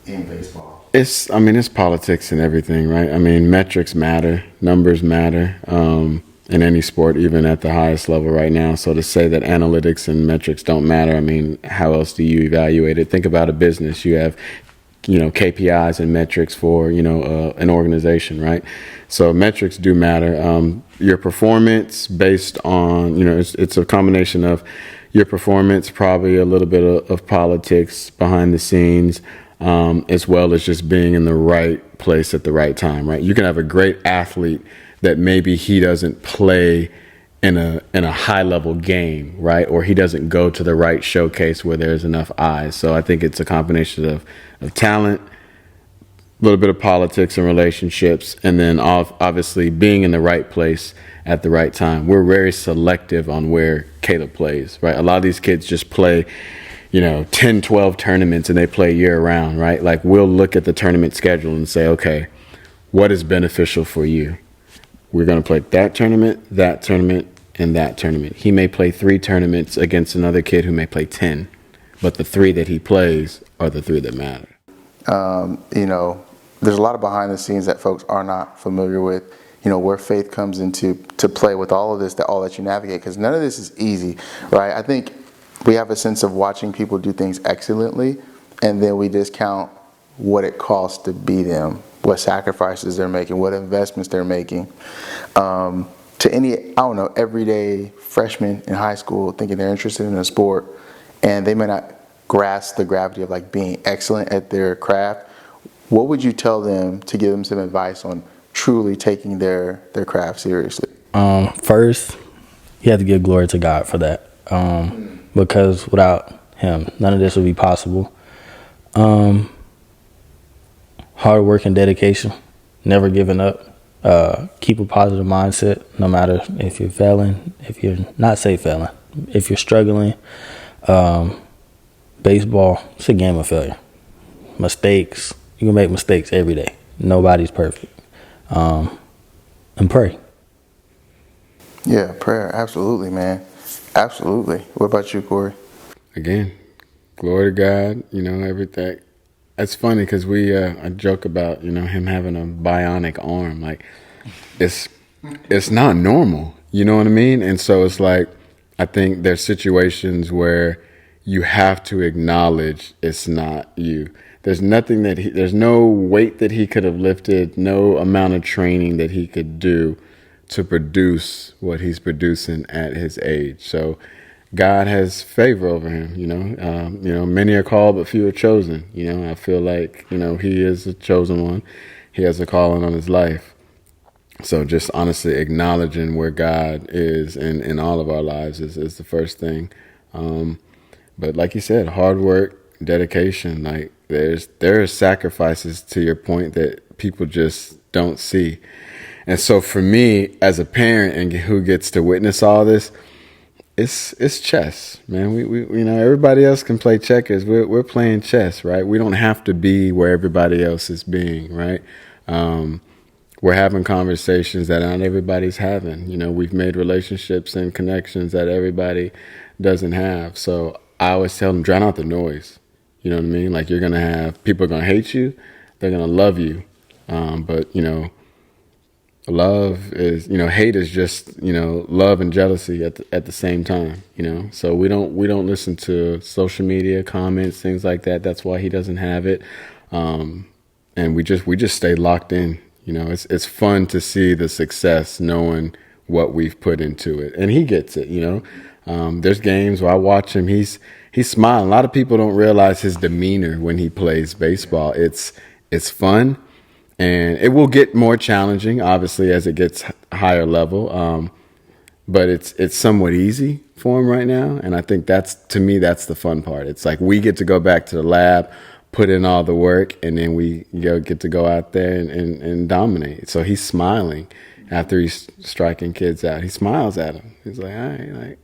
[SPEAKER 1] in baseball?
[SPEAKER 2] It's politics and everything, right? Metrics matter, numbers matter in any sport, even at the highest level right now. So to say that analytics and metrics don't matter, how else do you evaluate it? Think about a business. You have, KPIs and metrics for, an organization, right? So metrics do matter. Your performance based on, it's a combination of your performance, probably a little bit of politics behind the scenes, as well as just being in the right place at the right time, right? You can have a great athlete that maybe he doesn't play in a high level game, right? Or he doesn't go to the right showcase where there's enough eyes. So I think it's a combination of talent, a little bit of politics and relationships, and then obviously being in the right place at the right time. We're very selective on where Caleb plays, right? A lot of these kids just play 10, 12 tournaments and they play year round, right? Like we'll look at the tournament schedule and say, okay, what is beneficial for you? We're going to play that tournament, and that tournament. He may play 3 tournaments against another kid who may play 10, but the 3 that he plays are the 3 that matter.
[SPEAKER 1] There's a lot of behind the scenes that folks are not familiar with, where faith comes into play with all of this, all that you navigate, because none of this is easy, right? I think we have a sense of watching people do things excellently, and then we discount what it costs to be them, what sacrifices they're making, what investments they're making. To any, everyday freshman in high school thinking they're interested in a sport, and they may not grasp the gravity of like being excellent at their craft, what would you tell them to give them some advice on truly taking their craft seriously?
[SPEAKER 4] First, you have to give glory to God for that. Because without him, none of this would be possible. hard work and dedication, never giving up. Keep a positive mindset no matter if you're failing, if you're not say failing, if you're struggling. Baseball, it's a game of failure. Mistakes, you can make mistakes every day. Nobody's perfect. And pray.
[SPEAKER 1] Yeah, prayer. Absolutely, man. Absolutely. What about you, Cory?
[SPEAKER 2] Again, glory to God, everything. It's funny because I joke about, him having a bionic arm. Like, it's not normal, you know what I mean? And so it's like, I think there's situations where you have to acknowledge it's not you. There's nothing there's no weight that he could have lifted, no amount of training that he could do to produce what he's producing at his age. So God has favor over him, many are called, but few are chosen. I feel like, he is a chosen one. He has a calling on his life. So just honestly acknowledging where God is in all of our lives is the first thing. But like you said, hard work, dedication, like there are sacrifices, to your point, that people just don't see. And so for me as a parent and who gets to witness all this, it's chess, man. We everybody else can play checkers. We're playing chess, right? We don't have to be where everybody else is being, right? We're having conversations that not everybody's having. We've made relationships and connections that everybody doesn't have. So I always tell them, drown out the noise. You know what I mean? Like, you're gonna have people are gonna hate you, they're gonna love you, but love is, hate is just, love and jealousy at the same time, So we don't listen to social media comments, things like that. That's why he doesn't have it. And we just stay locked in. It's fun to see the success, knowing what we've put into it, and he gets it. There's games where I watch him. He's smiling. A lot of people don't realize his demeanor when he plays baseball. It's fun. And it will get more challenging, obviously, as it gets higher level. But it's somewhat easy for him right now. And I think that's the fun part. It's like we get to go back to the lab, put in all the work, and then we get to go out there and dominate. So he's smiling after he's striking kids out. He smiles at them. He's like, all right, like,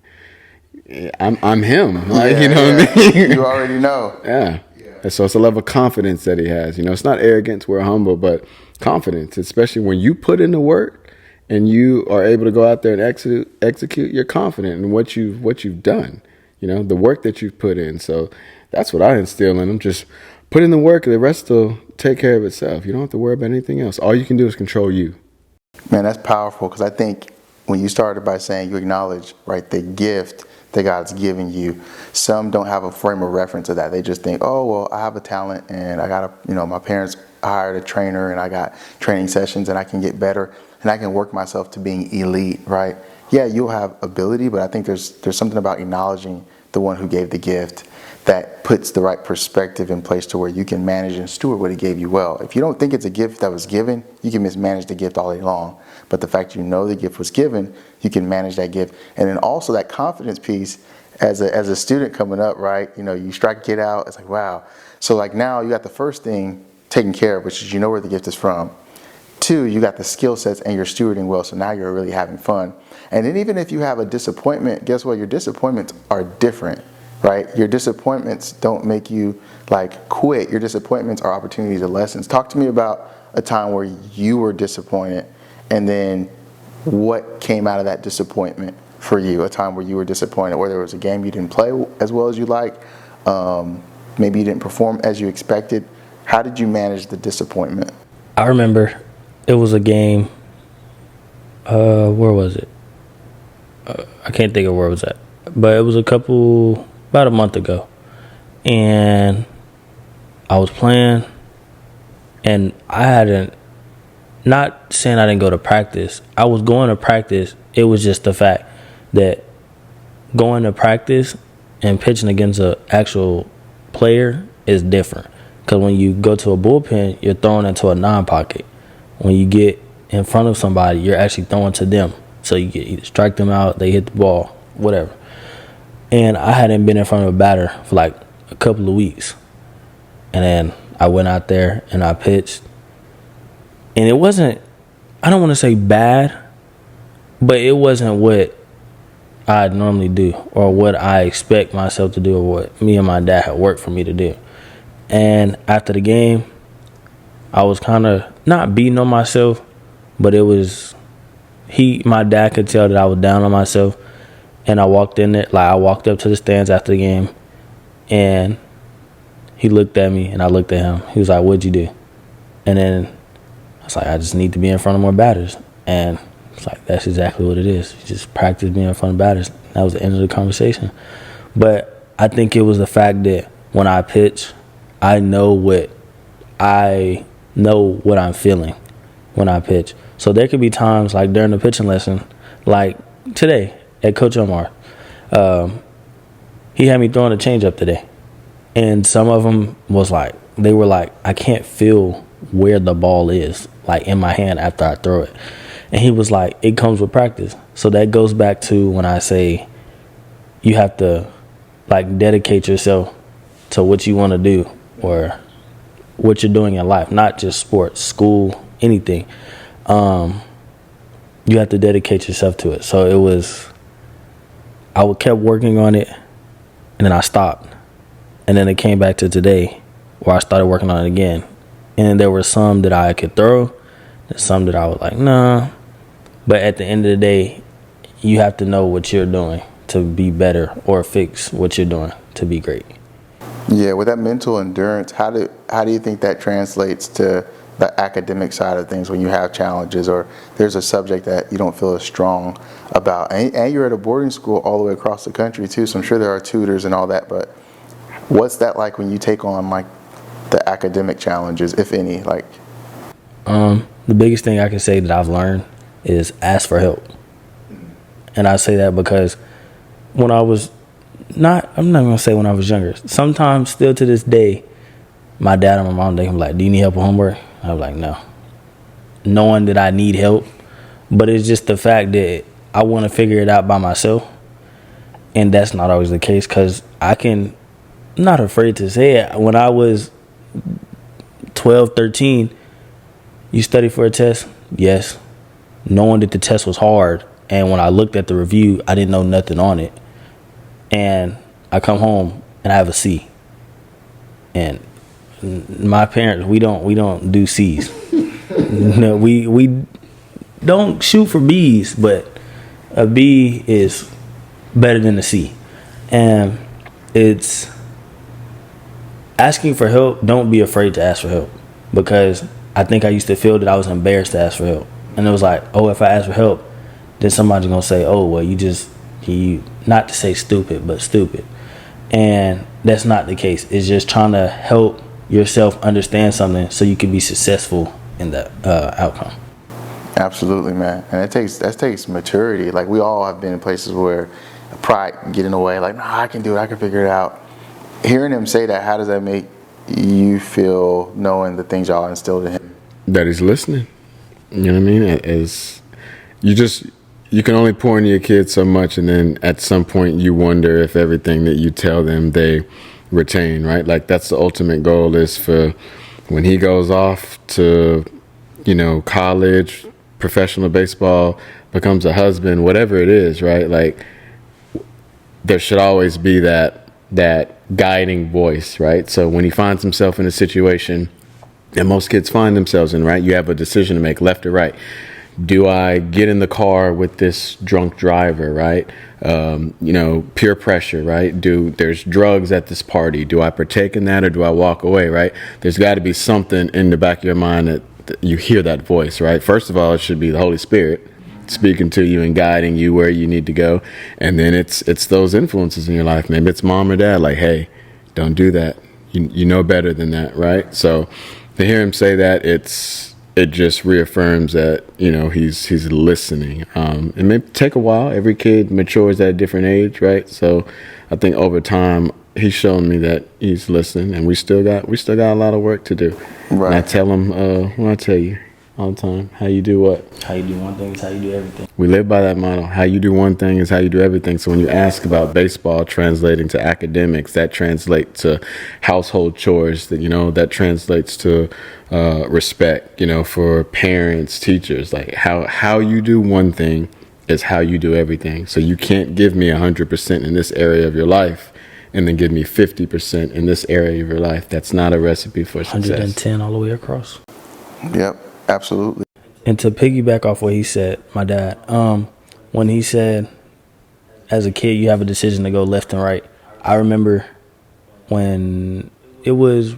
[SPEAKER 2] I'm him. Like, what I mean?
[SPEAKER 1] You already know.
[SPEAKER 2] Yeah. And so it's a level of confidence that he has. It's not arrogance, we're humble, but confidence, especially when you put in the work and you are able to go out there and execute, you're confident in what you've done, the work that you've put in. So that's what I instill in them. Just put in the work, and the rest will take care of itself. You don't have to worry about anything else. All you can do is control you.
[SPEAKER 1] Man, that's powerful, because I think when you started by saying you acknowledge, right, the gift that God's giving you, some don't have a frame of reference of that. They just think, oh, well, I have a talent, and I got my parents hired a trainer, and I got training sessions, and I can get better, and I can work myself to being elite, right? Yeah, you'll have ability, but I think there's something about acknowledging the one who gave the gift that puts the right perspective in place to where you can manage and steward what he gave you well. If you don't think it's a gift that was given, you can mismanage the gift all day long. But the fact the gift was given, you can manage that gift. And then also that confidence piece as a student coming up, right? You strike a kid out, it's like, wow. So like now you got the first thing taken care of, which is where the gift is from. 2, you got the skill sets and you're stewarding well, so now you're really having fun. And then even if you have a disappointment, guess what? Your disappointments are different, right? Your disappointments don't make you like quit. Your disappointments are opportunities and lessons. Talk to me about a time where you were disappointed, and then what came out of that disappointment for you, a time where you were disappointed, whether it was a game you didn't play as well as you liked, maybe you didn't perform as you expected. How did you manage the disappointment?
[SPEAKER 4] I remember it was a game, where was it? I can't think of where it was at, but it was about a month ago, and I was playing, and not saying I didn't go to practice. I was going to practice. It was just the fact that going to practice and pitching against an actual player is different. Because when you go to a bullpen, you're throwing into a non-pocket. When you get in front of somebody, you're actually throwing to them. So you either strike them out, they hit the ball, whatever. And I hadn't been in front of a batter for like a couple of weeks. And then I went out there and I pitched, And it wasn't, I don't want to say bad, but it wasn't what I normally do or what I expect myself to do or what me and my dad had worked for me to do. And after the game, I was kind of not beating on myself, but it was, my dad could tell that I was down on myself. And I walked in there, I walked up to the stands after the game, and he looked at me and I looked at him. He was like, "What'd you do?" And then I was like, "I just need to be in front of more batters." And it's like, that's exactly what it is. You just practice being in front of batters. That was the end of the conversation. But I think it was the fact that when I pitch, I know what I'm feeling when I pitch. So there could be times like during the pitching lesson, like today at Coach Omar, he had me throwing a changeup today. And some of them they were like, I can't feel where the ball is, like in my hand after I throw it. And he was like, it comes with practice. So that goes back to when I say you have to like dedicate yourself to what you want to do or what you're doing in life, not just sports, school, anything. You have to dedicate yourself to it. So I kept working on it, and then I stopped. And then it came back to today where I started working on it again. And there were some that I could throw, and some that I was like, nah. But at the end of the day, you have to know what you're doing to be better or fix what you're doing to be great.
[SPEAKER 1] Yeah, with that mental endurance, how do you think that translates to the academic side of things when you have challenges or there's a subject that you don't feel as strong about? And you're at a boarding school all the way across the country too, so I'm sure there are tutors and all that, but what's that like when you take on like the academic challenges, if any? Like,
[SPEAKER 4] the biggest thing I can say that I've learned is ask for help. And I say that because when I was I'm not going to say when I was younger. Sometimes, still to this day, my dad and my mom, they can be like, "Do you need help with homework?" I was like, "No." Knowing that I need help, but it's just the fact that I want to figure it out by myself. And that's not always the case because I'm not afraid to say it. When I was 12, 13, you study for a test? Yes. Knowing that the test was hard. And when I looked at the review, I didn't know nothing on it. And I come home and I have a C. And my parents, we don't do C's. No, we don't shoot for B's, but a B is better than a C. And it's asking for help. Don't be afraid to ask for help, because I think I used to feel that I was embarrassed to ask for help. And it was like, oh, if I ask for help, then somebody's going to say, oh, well, you not to say stupid, but stupid. And that's not the case. It's just trying to help yourself understand something so you can be successful in the outcome.
[SPEAKER 1] Absolutely, man. And that takes maturity. Like, we all have been in places where pride can get in the way. Like, nah, I can do it. I can figure it out. Hearing him say that, how does that make you feel, knowing the things y'all instilled in him?
[SPEAKER 2] That he's listening. You know what I mean? As you can only pour into your kids so much, and then at some point you wonder if everything that you tell them they retain, right? Like, that's the ultimate goal, is for when he goes off to, college, professional baseball, becomes a husband, whatever it is, right? Like, there should always be that guiding voice, right? So when he finds himself in a situation that most kids find themselves in, right? You have a decision to make, left or right. Do I get in the car with this drunk driver, right? Peer pressure, right? There's drugs at this party. Do I partake in that, or do I walk away, right? There's got to be something in the back of your mind that you hear that voice, right? First of all, it should be the Holy Spirit speaking to you and guiding you where you need to go. And then it's those influences in your life. Maybe it's mom or dad, like, hey, don't do that. You know better than that, right? So to hear him say that, it just reaffirms that, he's listening. It may take a while. Every kid matures at a different age, right? So I think over time he's shown me that he's listening, and we still got a lot of work to do.
[SPEAKER 1] Right.
[SPEAKER 2] And I tell him, I tell you all the time. How you do what?
[SPEAKER 4] How you do one thing is how you do everything.
[SPEAKER 2] We live by that motto. How you do one thing is how you do everything. So when you ask about baseball translating to academics, that translates to household chores, that translates to respect, for parents, teachers. Like how you do one thing is how you do everything. So you can't give me 100% in this area of your life and then give me 50% in this area of your life. That's not a recipe for success.
[SPEAKER 4] 110 all the way across.
[SPEAKER 1] Yep, absolutely.
[SPEAKER 4] And to piggyback off what he said, my dad, when he said, as a kid, you have a decision to go left and right. I remember when it was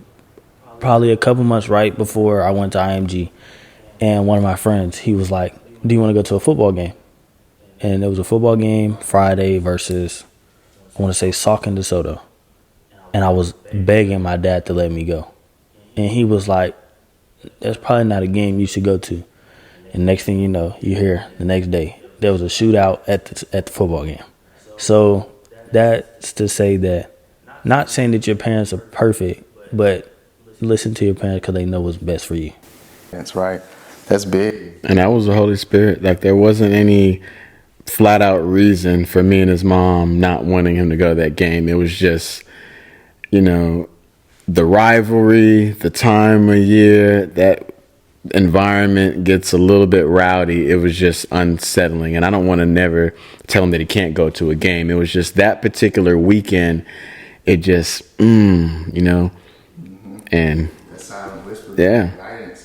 [SPEAKER 4] probably a couple months right before I went to IMG, and one of my friends, he was like, do you want to go to a football game? And it was a football game Friday versus, I want to say, Sauk and DeSoto. And I was begging my dad to let me go. And he was like, that's probably not a game you should go to. And next thing you know, you hear the next day, there was a shootout at the football game. So that's to say that, not saying that your parents are perfect, but listen to your parents because they know what's best for you.
[SPEAKER 1] That's right. That's big.
[SPEAKER 2] And that was the Holy Spirit. Like, there wasn't any flat out reason for me and his mom not wanting him to go to that game. It was just, the rivalry, the time of year, that environment gets a little bit rowdy. It was just unsettling. And I don't want to never tell him that he can't go to a game. It was just that particular weekend. It just, and yeah.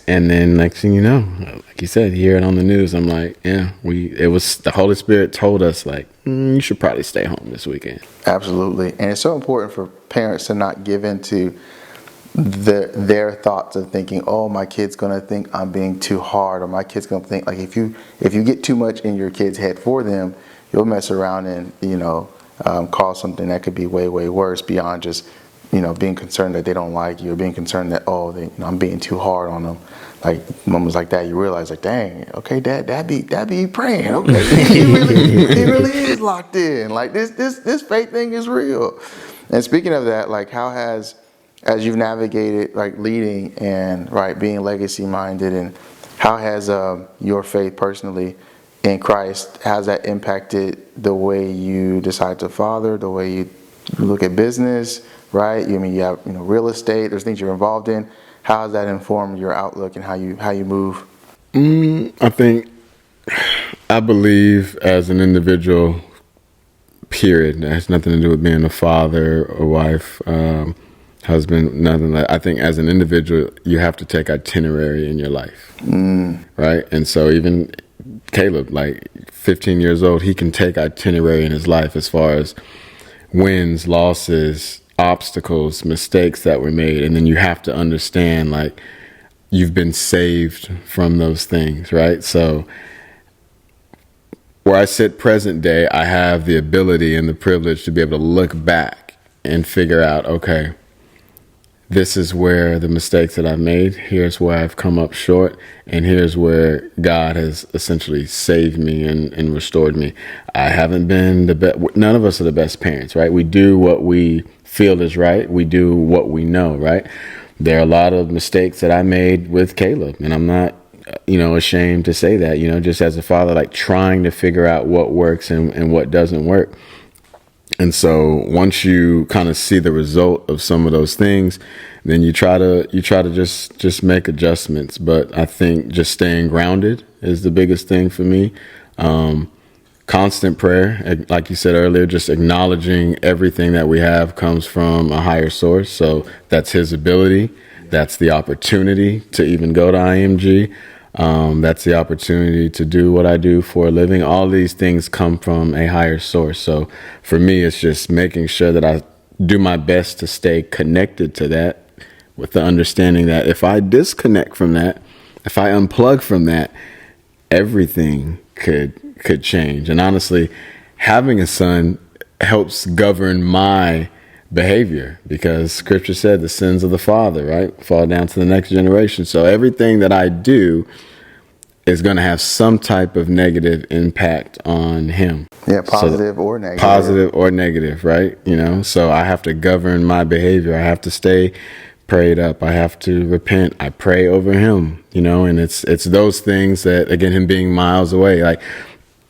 [SPEAKER 2] And then next thing you know, like you said, hear it on the news. I'm like, it was the Holy Spirit told us, like, you should probably stay home this weekend.
[SPEAKER 1] Absolutely. And it's so important for parents to not give into their thoughts of thinking, oh, my kid's going to think I'm being too hard, or my kid's going to think, like, if you get too much in your kid's head for them, you'll mess around and, cause something that could be way, way worse beyond just, being concerned that they don't like you, or being concerned that, I'm being too hard on them. Like, moments like that, you realize, like, dang, okay, dad be praying. Okay, he really is locked in. Like, this faith thing is real. And speaking of that, like, how has, as you've navigated, like, leading and, right, being legacy minded, and how has your faith personally in Christ, has that impacted the way you decide to father, the way you look at business, right? I mean, you have, real estate, there's things you're involved in. How has that informed your outlook and how you move?
[SPEAKER 2] I believe as an individual, period, that has nothing to do with being a father or wife, husband, nothing. I think as an individual, you have to take itinerary in your life, right? And so even Caleb, like 15 years old, he can take itinerary in his life as far as wins, losses, obstacles, mistakes that were made. And then you have to understand, like, you've been saved from those things, right? So where I sit present day, I have the ability and the privilege to be able to look back and figure out, okay, this is where the mistakes that I've made, here's where I've come up short, and here's where God has essentially saved me and restored me. I haven't been the best. None of us are the best parents, right? We do what we feel is right. We do what we know, right? There are a lot of mistakes that I made with Caleb, and I'm not, ashamed to say that, just as a father, like, trying to figure out what works and what doesn't work. And so once you kind of see the result of some of those things, then you try to just make adjustments. But I think just staying grounded is the biggest thing for me. Constant prayer, like you said earlier, just acknowledging everything that we have comes from a higher source. So that's his ability. That's the opportunity to even go to IMG. That's the opportunity to do what I do for a living. All these things come from a higher source. So for me, it's just making sure that I do my best to stay connected to that, with the understanding that if I disconnect from that, if I unplug from that, everything could change. And honestly, having a son helps govern my behavior, because scripture said the sins of the father, right, fall down to the next generation. So everything that I do is going to have some type of negative impact on him.
[SPEAKER 1] Yeah, positive or negative.
[SPEAKER 2] Positive or negative, right? So I have to govern my behavior. I have to stay prayed up. I have to repent. I pray over him, you know, and it's those things that, again, him being miles away, like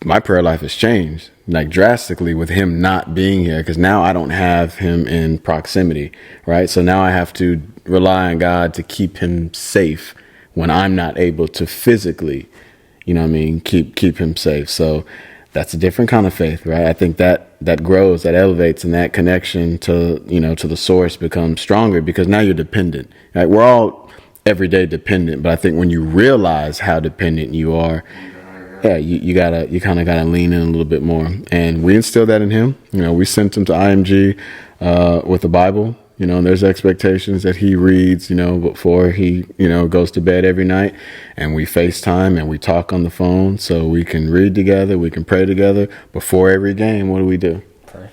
[SPEAKER 2] my prayer life has changed like drastically with him not being here, because now I don't have him in proximity, right? So now I have to rely on God to keep him safe when I'm not able to physically, you know what I mean, keep him safe. So that's a different kind of faith, right? I think that grows, that elevates, and that connection to, you know, to the source becomes stronger, because now you're dependent, right? We're all everyday dependent, but I think when you realize how dependent you are, yeah, you kind of gotta lean in a little bit more. And we instilled that in him. You know, we sent him to IMG with the Bible. You know, and there's expectations that he reads, you know, before he, you know, goes to bed every night. And we FaceTime and we talk on the phone so we can read together, we can pray together. Before every game, what do? Pray.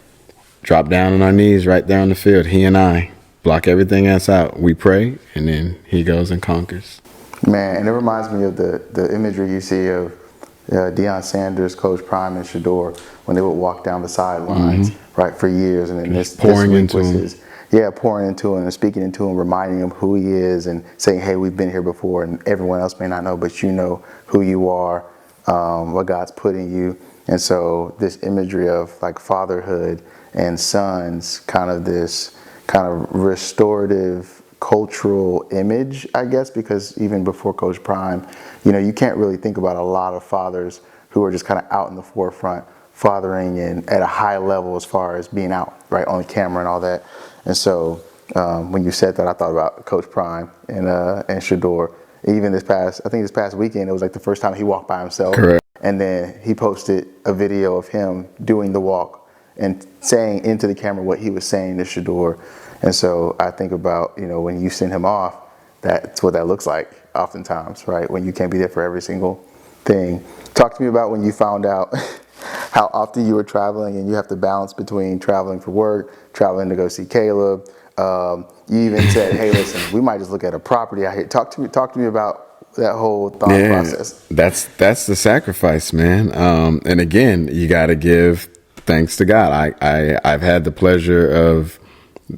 [SPEAKER 2] Drop down on our knees right there on the field. He and I block everything else out. We pray, and then he goes and conquers.
[SPEAKER 1] Man, and it reminds me of the imagery you see of Deion Sanders, Coach Prime, and Shador when they would walk down the sidelines, right, for years, and then this week was his, pouring into him and speaking into him, reminding him who he is, and saying, "Hey, we've been here before, and everyone else may not know, but you know who you are, what God's put in you." And so this imagery of like fatherhood and sons, kind of this kind of restorative cultural image, I guess, because even before Coach Prime, you know, you can't really think about a lot of fathers who are just kind of out in the forefront, fathering and at a high level as far as being out, right, on camera and all that. And so when you said that, I thought about Coach Prime and Shador. Even this past weekend, it was like the first time he walked by himself.
[SPEAKER 2] Correct.
[SPEAKER 1] And then he posted a video of him doing the walk and saying into the camera what he was saying to Shador. And so I think about, you know, when you send him off, that's what that looks like oftentimes, right? When you can't be there for every single thing. Talk to me about when you found out how often you were traveling, and you have to balance between traveling for work, traveling to go see Caleb. You even said, "Hey, listen, we might just look at a property out here." Talk to me about that whole thought process.
[SPEAKER 2] That's the sacrifice, man. And again, you got to give thanks to God. I've had the pleasure of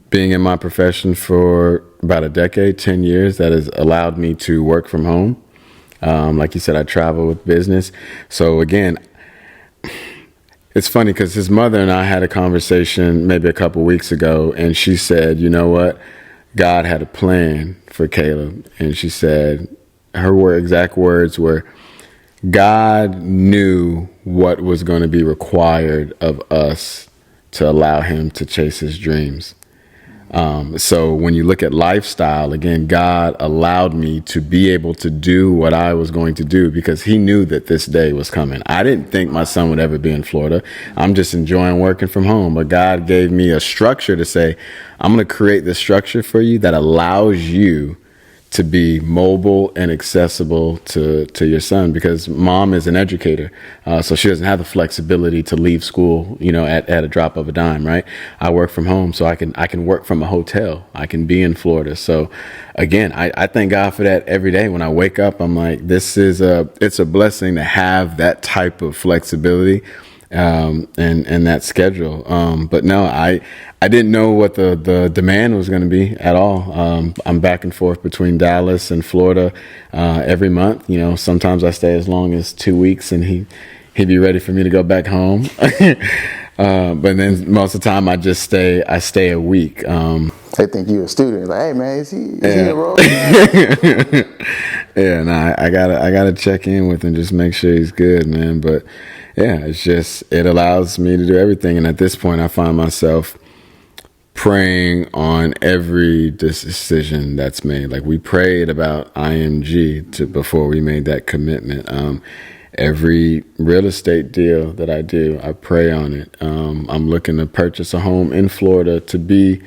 [SPEAKER 2] being in my profession for about a decade, 10 years, that has allowed me to work from home. Like you said, I travel with business. So again, it's funny because his mother and I had a conversation maybe a couple weeks ago, and she said, "You know what? God had a plan for Caleb." And she said, her exact words were, "God knew what was going to be required of us to allow him to chase his dreams." So when you look at lifestyle, again, God allowed me to be able to do what I was going to do because he knew that this day was coming. I didn't think my son would ever be in Florida. I'm just enjoying working from home. But God gave me a structure to say, "I'm going to create this structure for you that allows you to be mobile and accessible to your son," because mom is an educator. So she doesn't have the flexibility to leave school, you know, at a drop of a dime, right? I work from home, so I can work from a hotel. I can be in Florida. So again, I thank God for that every day. When I wake up, I'm like, it's a blessing to have that type of flexibility and that schedule. But no, I didn't know what the demand was going to be at all. I'm back and forth between Dallas and Florida every month. You know, sometimes I stay as long as 2 weeks, and he'd be ready for me to go back home. But then most of the time I stay a week.
[SPEAKER 1] They think you're a student. Like, "Hey man, is he enrolled?"
[SPEAKER 2] Yeah, no, I gotta check in with him, just make sure he's good, man. But yeah, it allows me to do everything. And at this point, I find myself praying on every decision that's made. Like, we prayed about IMG before we made that commitment. Every real estate deal that I do, I pray on it. I'm looking to purchase a home in Florida to be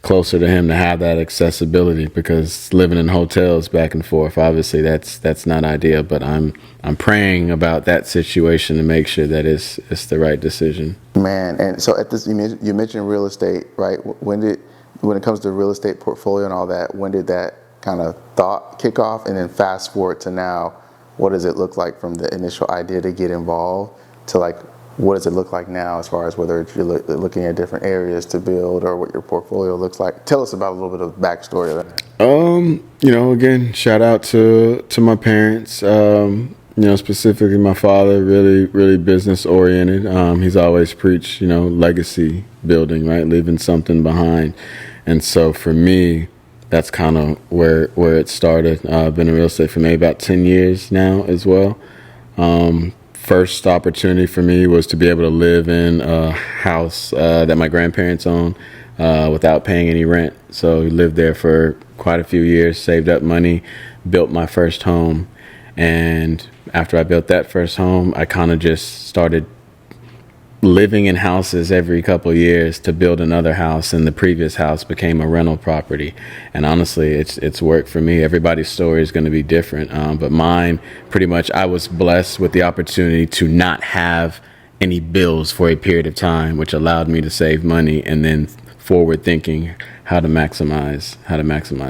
[SPEAKER 2] closer to him, to have that accessibility, because living in hotels back and forth, obviously that's not ideal. But I'm praying about that situation to make sure that it's the right decision.
[SPEAKER 1] Man, and so at this, you mentioned real estate, right? When it comes to real estate portfolio and all that, when did that kind of thought kick off? And then fast forward to now, what does it look like from the initial idea to get involved to like what does it look like now as far as whether you're looking at different areas to build or what your portfolio looks like? Tell us about a little bit of backstory of that.
[SPEAKER 2] Again, shout out to my parents. Specifically my father, really business oriented. He's always preached, legacy building, right? Leaving something behind. And so for me, that's kind of where it started. I've been in real estate for maybe about 10 years now as well. First opportunity for me was to be able to live in a house that my grandparents owned without paying any rent. So we lived there for quite a few years, saved up money, built my first home. And after I built that first home, I kind of just started living in houses every couple of years to build another house, and the previous house became a rental property. And honestly, it's worked for me. Everybody's story is going to be different, but mine, pretty much, I was blessed with the opportunity to not have any bills for a period of time, which allowed me to save money and then forward thinking how to maximize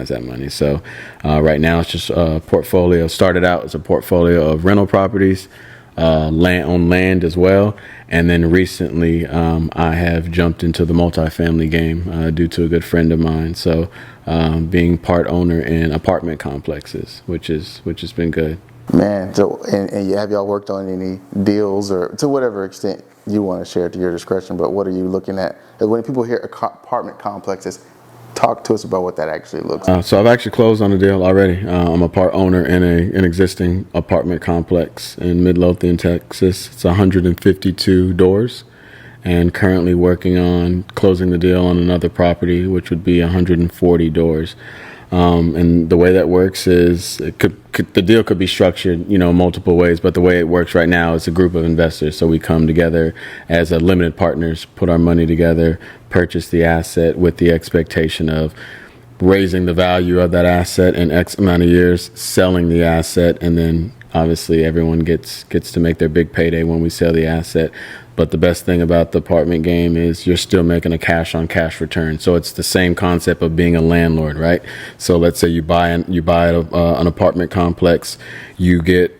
[SPEAKER 2] that money. So right now it's just a portfolio. Started out as a portfolio of rental properties, land as well. And then recently, I have jumped into the multifamily game due to a good friend of mine. So, being part owner in apartment complexes, which has been good.
[SPEAKER 1] Man, so and have y'all worked on any deals, or to whatever extent you want to share to your discretion? But what are you looking at when people hear apartment complexes? Talk to us about what that actually looks like.
[SPEAKER 2] So I've actually closed on a deal already. I'm a part owner in an existing apartment complex in Midlothian, Texas. It's 152 doors, and currently working on closing the deal on another property, which would be 140 doors. And the way that works is the deal could be structured, multiple ways, but the way it works right now is a group of investors. So we come together as a limited partners, put our money together, purchase the asset with the expectation of raising the value of that asset in X amount of years, selling the asset, and then obviously everyone gets to make their big payday when we sell the asset. But the best thing about the apartment game is you're still making a cash on cash return. So it's the same concept of being a landlord, right? So let's say you buy an apartment complex, you get,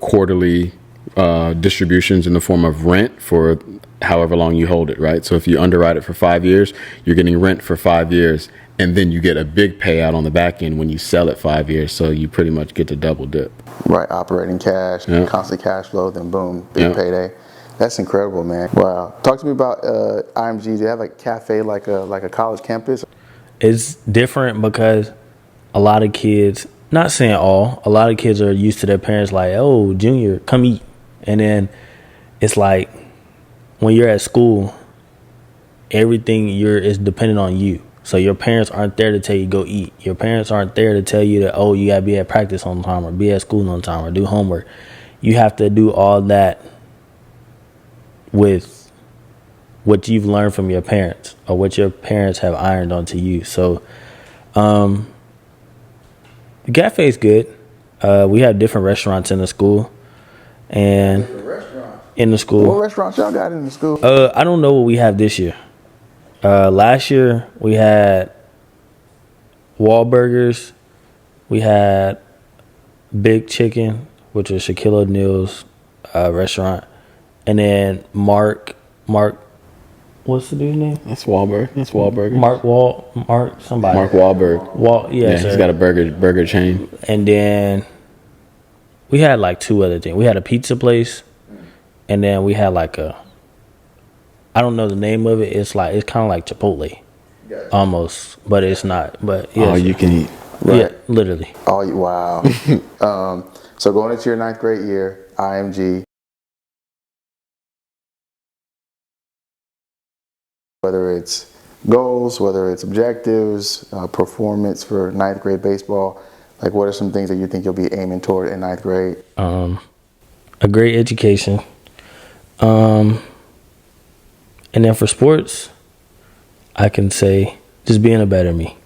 [SPEAKER 2] quarterly distributions in the form of rent for however long you hold it, right? So if you underwrite it for 5 years, you're getting rent for 5 years, and then you get a big payout on the back end when you sell it 5 years. So you pretty much get to double dip.
[SPEAKER 1] Right, operating cash, constant cash flow, then boom, big payday. That's incredible, man. Wow. Talk to me about IMG. Do they have a cafe like a college campus?
[SPEAKER 4] It's different because a lot of kids, not saying all, a lot of kids are used to their parents like, oh, Junior, come eat. And then it's like when you're at school, everything is dependent on you. So your parents aren't there to tell you go eat. Your parents aren't there to tell you that, oh, you got to be at practice on time or be at school on time or do homework. You have to do all that with what you've learned from your parents or what your parents have ironed onto you. So the cafe is good. We have different restaurants in the school. And in the school.
[SPEAKER 1] What restaurants y'all got in the school?
[SPEAKER 4] I don't know what we have this year. Last year we had Wahlburgers. We had Big Chicken, which was Shaquille O'Neal's restaurant. And then Mark, what's the dude's name?
[SPEAKER 2] That's Wahlberg.
[SPEAKER 4] Mark somebody.
[SPEAKER 2] Mark Wahlberg.
[SPEAKER 4] Yeah,
[SPEAKER 2] he's got a burger chain.
[SPEAKER 4] And then we had like two other things. We had a pizza place, and then we had like I don't know the name of it. It's kind of like Chipotle, almost, but it's not. But yeah,
[SPEAKER 2] all you can eat.
[SPEAKER 4] Right. Yeah, literally.
[SPEAKER 1] Wow. So going into your 9th grade year, IMG. Whether it's goals, whether it's objectives, performance for 9th grade baseball, like what are some things that you think you'll be aiming toward in 9th grade?
[SPEAKER 4] A great education. And then for sports, I can say just being a better me.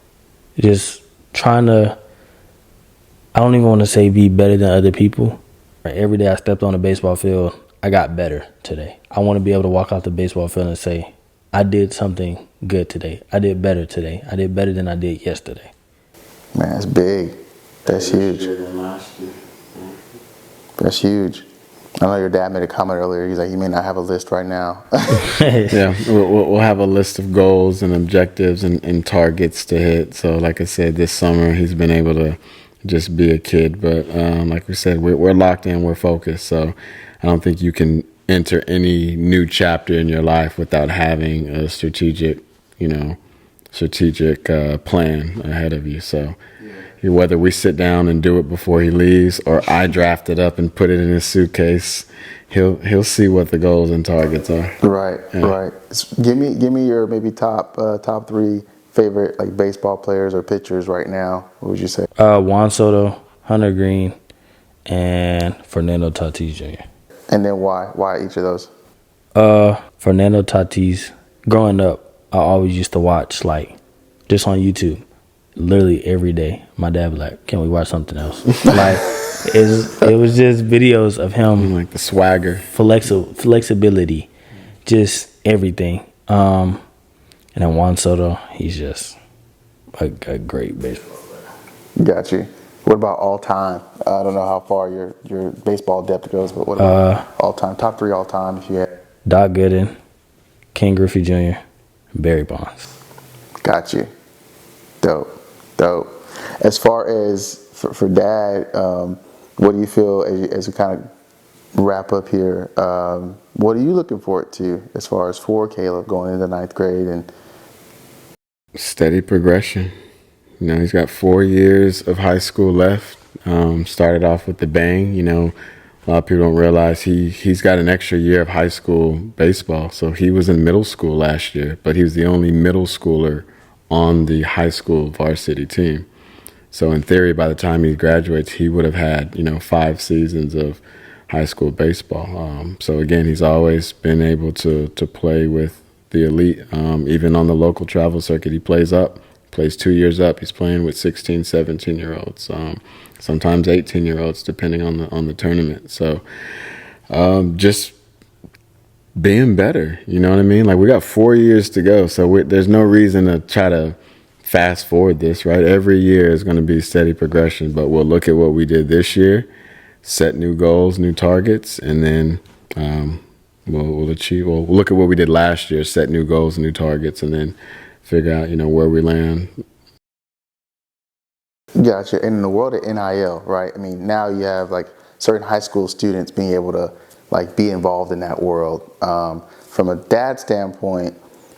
[SPEAKER 4] Just trying to, I don't even want to say be better than other people. Every day I stepped on a baseball field, I got better today. I want to be able to walk off the baseball field and say, I did something good today. I did better today. I did better than I did yesterday.
[SPEAKER 1] Man, that's big. That's huge. That's huge. I know your dad made a comment earlier. He's like, he may not have a list right now.
[SPEAKER 2] Yeah, we'll have a list of goals and objectives and targets to hit. So, like I said, this summer he's been able to just be a kid. But like we said, we're locked in, we're focused. So, I don't think you can enter any new chapter in your life without having a strategic plan ahead of you. So. Whether we sit down and do it before he leaves, or I draft it up and put it in his suitcase, he'll see what the goals and targets are.
[SPEAKER 1] Right, yeah. Right. Give me your maybe top 3 favorite like baseball players or pitchers right now. What would you say?
[SPEAKER 4] Juan Soto, Hunter Green, and Fernando Tatis Jr.
[SPEAKER 1] And then why? Why each of those?
[SPEAKER 4] Fernando Tatis. Growing up, I always used to watch just on YouTube. Literally every day, my dad would be like, "Can we watch something else?" Like it was just videos of him,
[SPEAKER 2] like the swagger,
[SPEAKER 4] flexibility, just everything. And then Juan Soto, he's just a great baseball player.
[SPEAKER 1] Got you. What about all time? I don't know how far your baseball depth goes, but what about all time? Top 3 all time, if you had.
[SPEAKER 4] Doc Gooden, Ken Griffey Jr., Barry Bonds.
[SPEAKER 1] Got you. Dope. As far as for Dad, what do you feel as we kind of wrap up here? What are you looking forward to as far as for Caleb going into 9th grade and
[SPEAKER 2] steady progression? He's got 4 years of high school left. Started off with the bang. A lot of people don't realize he's got an extra year of high school baseball. So he was in middle school last year, but he was the only middle schooler on the high school varsity team. So in theory, by the time he graduates, he would have had, 5 seasons of high school baseball. So again, he's always been able to play with the elite. Even on the local travel circuit, he plays 2 years up. He's playing with 16, 17-year-olds, sometimes 18-year-olds, depending on the tournament. So just being better, you know what I mean? Like, we got 4 years to go, so there's no reason to try to fast forward this, right? Every year is going to be steady progression, but we'll look at what we did this year, set new goals, new targets, and then we'll look at what we did last year, set new goals, new targets, and then figure out, where we land.
[SPEAKER 1] Gotcha. And in the world of NIL, right? I mean, now you have like certain high school students being able to be involved in that world. From a dad standpoint,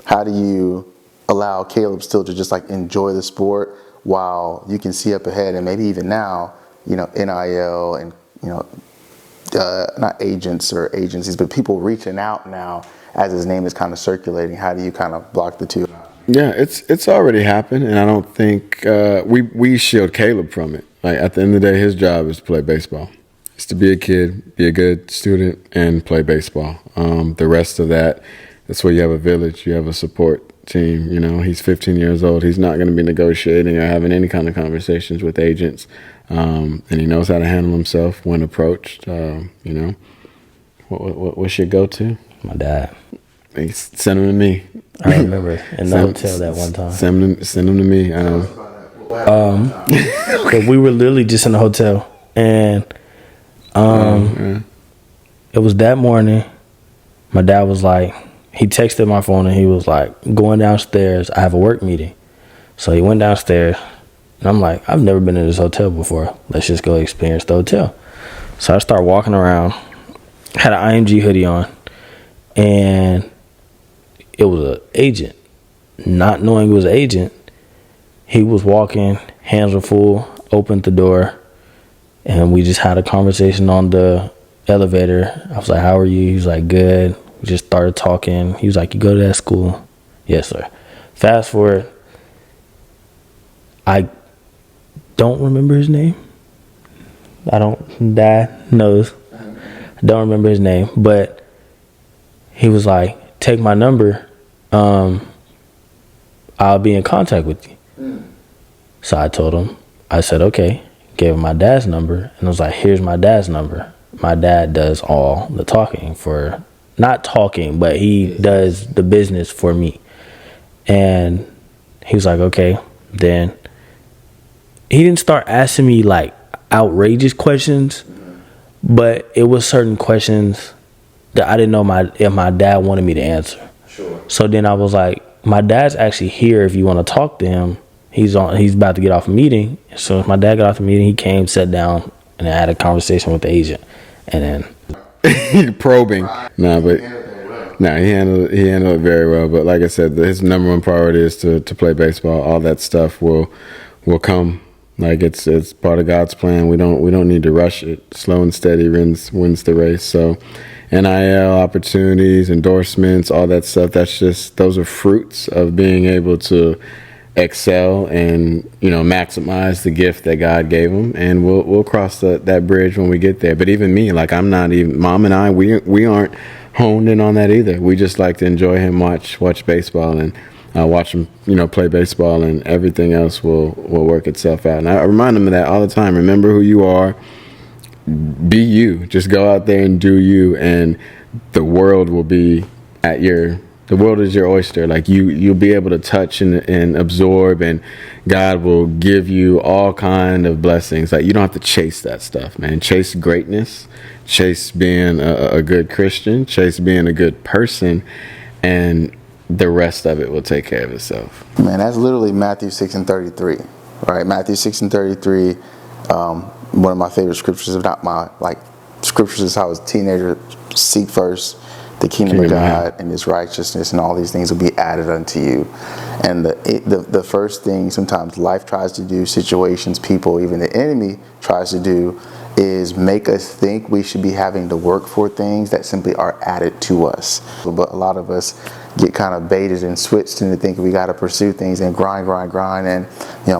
[SPEAKER 1] how do you allow Caleb still to just enjoy the sport while you can see up ahead and maybe even now, NIL and, not agents or agencies, but people reaching out now as his name is kind of circulating? How do you kind of block the two?
[SPEAKER 2] Yeah, it's already happened, and I don't think we shield Caleb from it. Like, at the end of the day, his job is to play baseball. It's to be a kid, be a good student, and play baseball. The rest of that's where you have a village, you have a support team. He's 15 years old. He's not going to be negotiating or having any kind of conversations with agents, and he knows how to handle himself when approached. What's your go-to?
[SPEAKER 4] My dad.
[SPEAKER 2] Send him to me.
[SPEAKER 4] I remember in the hotel that one time.
[SPEAKER 2] Send him to me.
[SPEAKER 4] But we were literally just in the hotel, and it was that morning. My dad was like, he texted my phone and he was like, going downstairs, I have a work meeting. So he went downstairs, and I'm like, I've never been in this hotel before. Let's just go experience the hotel. So I start walking around, had an IMG hoodie on, and it was an agent. Not knowing it was an agent, he was walking, hands were full, opened the door, and we just had a conversation on the elevator. I was like, how are you? He was like, good. We just started talking. He was like, you go to that school? Yes, sir. Fast forward, I don't remember his name. Dad knows. I don't remember his name, but he was like, take my number. I'll be in contact with you. So I told him, I said, okay. Gave him my dad's number, and I was like, here's my dad's number. My dad does all the talking not talking, but he does the business for me. And he was like, okay. Then he didn't start asking me outrageous questions, But it was certain questions that I didn't know if my dad wanted me to answer.
[SPEAKER 2] Sure.
[SPEAKER 4] So then I was like, my dad's actually here if you want to talk to him. He's about to get off a meeting. So my dad got off the meeting, he came, sat down, and I had a conversation with the agent. And
[SPEAKER 2] then probing. He handled it very well. But like I said, his number one priority is to play baseball. All that stuff will come. Like it's part of God's plan. We don't need to rush it. Slow and steady wins the race. So NIL opportunities, endorsements, all that stuff, those are fruits of being able to excel and, maximize the gift that God gave him. And we'll cross that bridge when we get there. But even me, like Mom and I, we aren't honed in on that either. We just like to enjoy him, watch baseball and watch him, play baseball, and everything else will work itself out. And I remind him of that all the time. Remember who you are. Be you. Just go out there and do you, and the world will be the world is your oyster. Like you'll be able to touch and absorb, and God will give you all kind of blessings. Like you don't have to chase that stuff, man. Chase greatness, chase being a good Christian, chase being a good person, and the rest of it will take care of itself.
[SPEAKER 1] Man, that's literally Matthew 6:33, right? Matthew 6:33. One of my favorite scriptures, if not my scriptures, is how as a teenager, seek first the kingdom of God and his righteousness, and all these things will be added unto you. And the first thing sometimes life tries to do, situations, people, even the enemy tries to do, is make us think we should be having to work for things that simply are added to us. But a lot of us get kind of baited and switched into thinking we got to pursue things and grind, and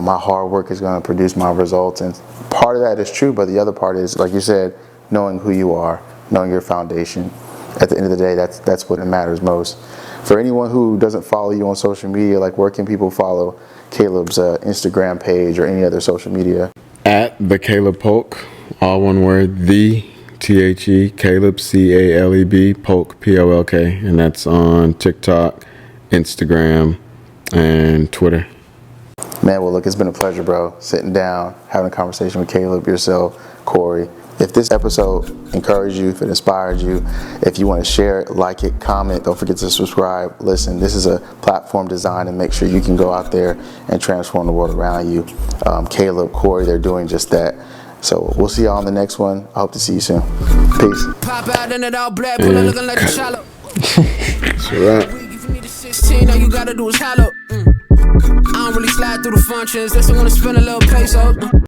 [SPEAKER 1] my hard work is going to produce my results. And part of that is true, but the other part is, like you said, knowing who you are, knowing your foundation. At the end of the day, that's what matters most. For anyone who doesn't follow you on social media, like where can people follow Caleb's Instagram page or any other social media?
[SPEAKER 2] At the Caleb Polk, all one word, the THE, Caleb, CALEB, Polk, POLK, and that's on TikTok, Instagram, and Twitter.
[SPEAKER 1] Man, well, look, it's been a pleasure, bro, sitting down, having a conversation with Caleb, yourself, Cory. If this episode encouraged you, if it inspired you, if you want to share it, like it, comment, don't forget to subscribe. Listen, this is a platform designed to make sure you can go out there and transform the world around you. Caleb, Cory, they're doing just that. So we'll see y'all on the next one. I hope to see you soon. Peace. Pop out in it all black, looking like a shallow.
[SPEAKER 2] That's right.
[SPEAKER 1] All you gotta do is hollow. I don't really slide through the functions. They still wanna spend a little peso.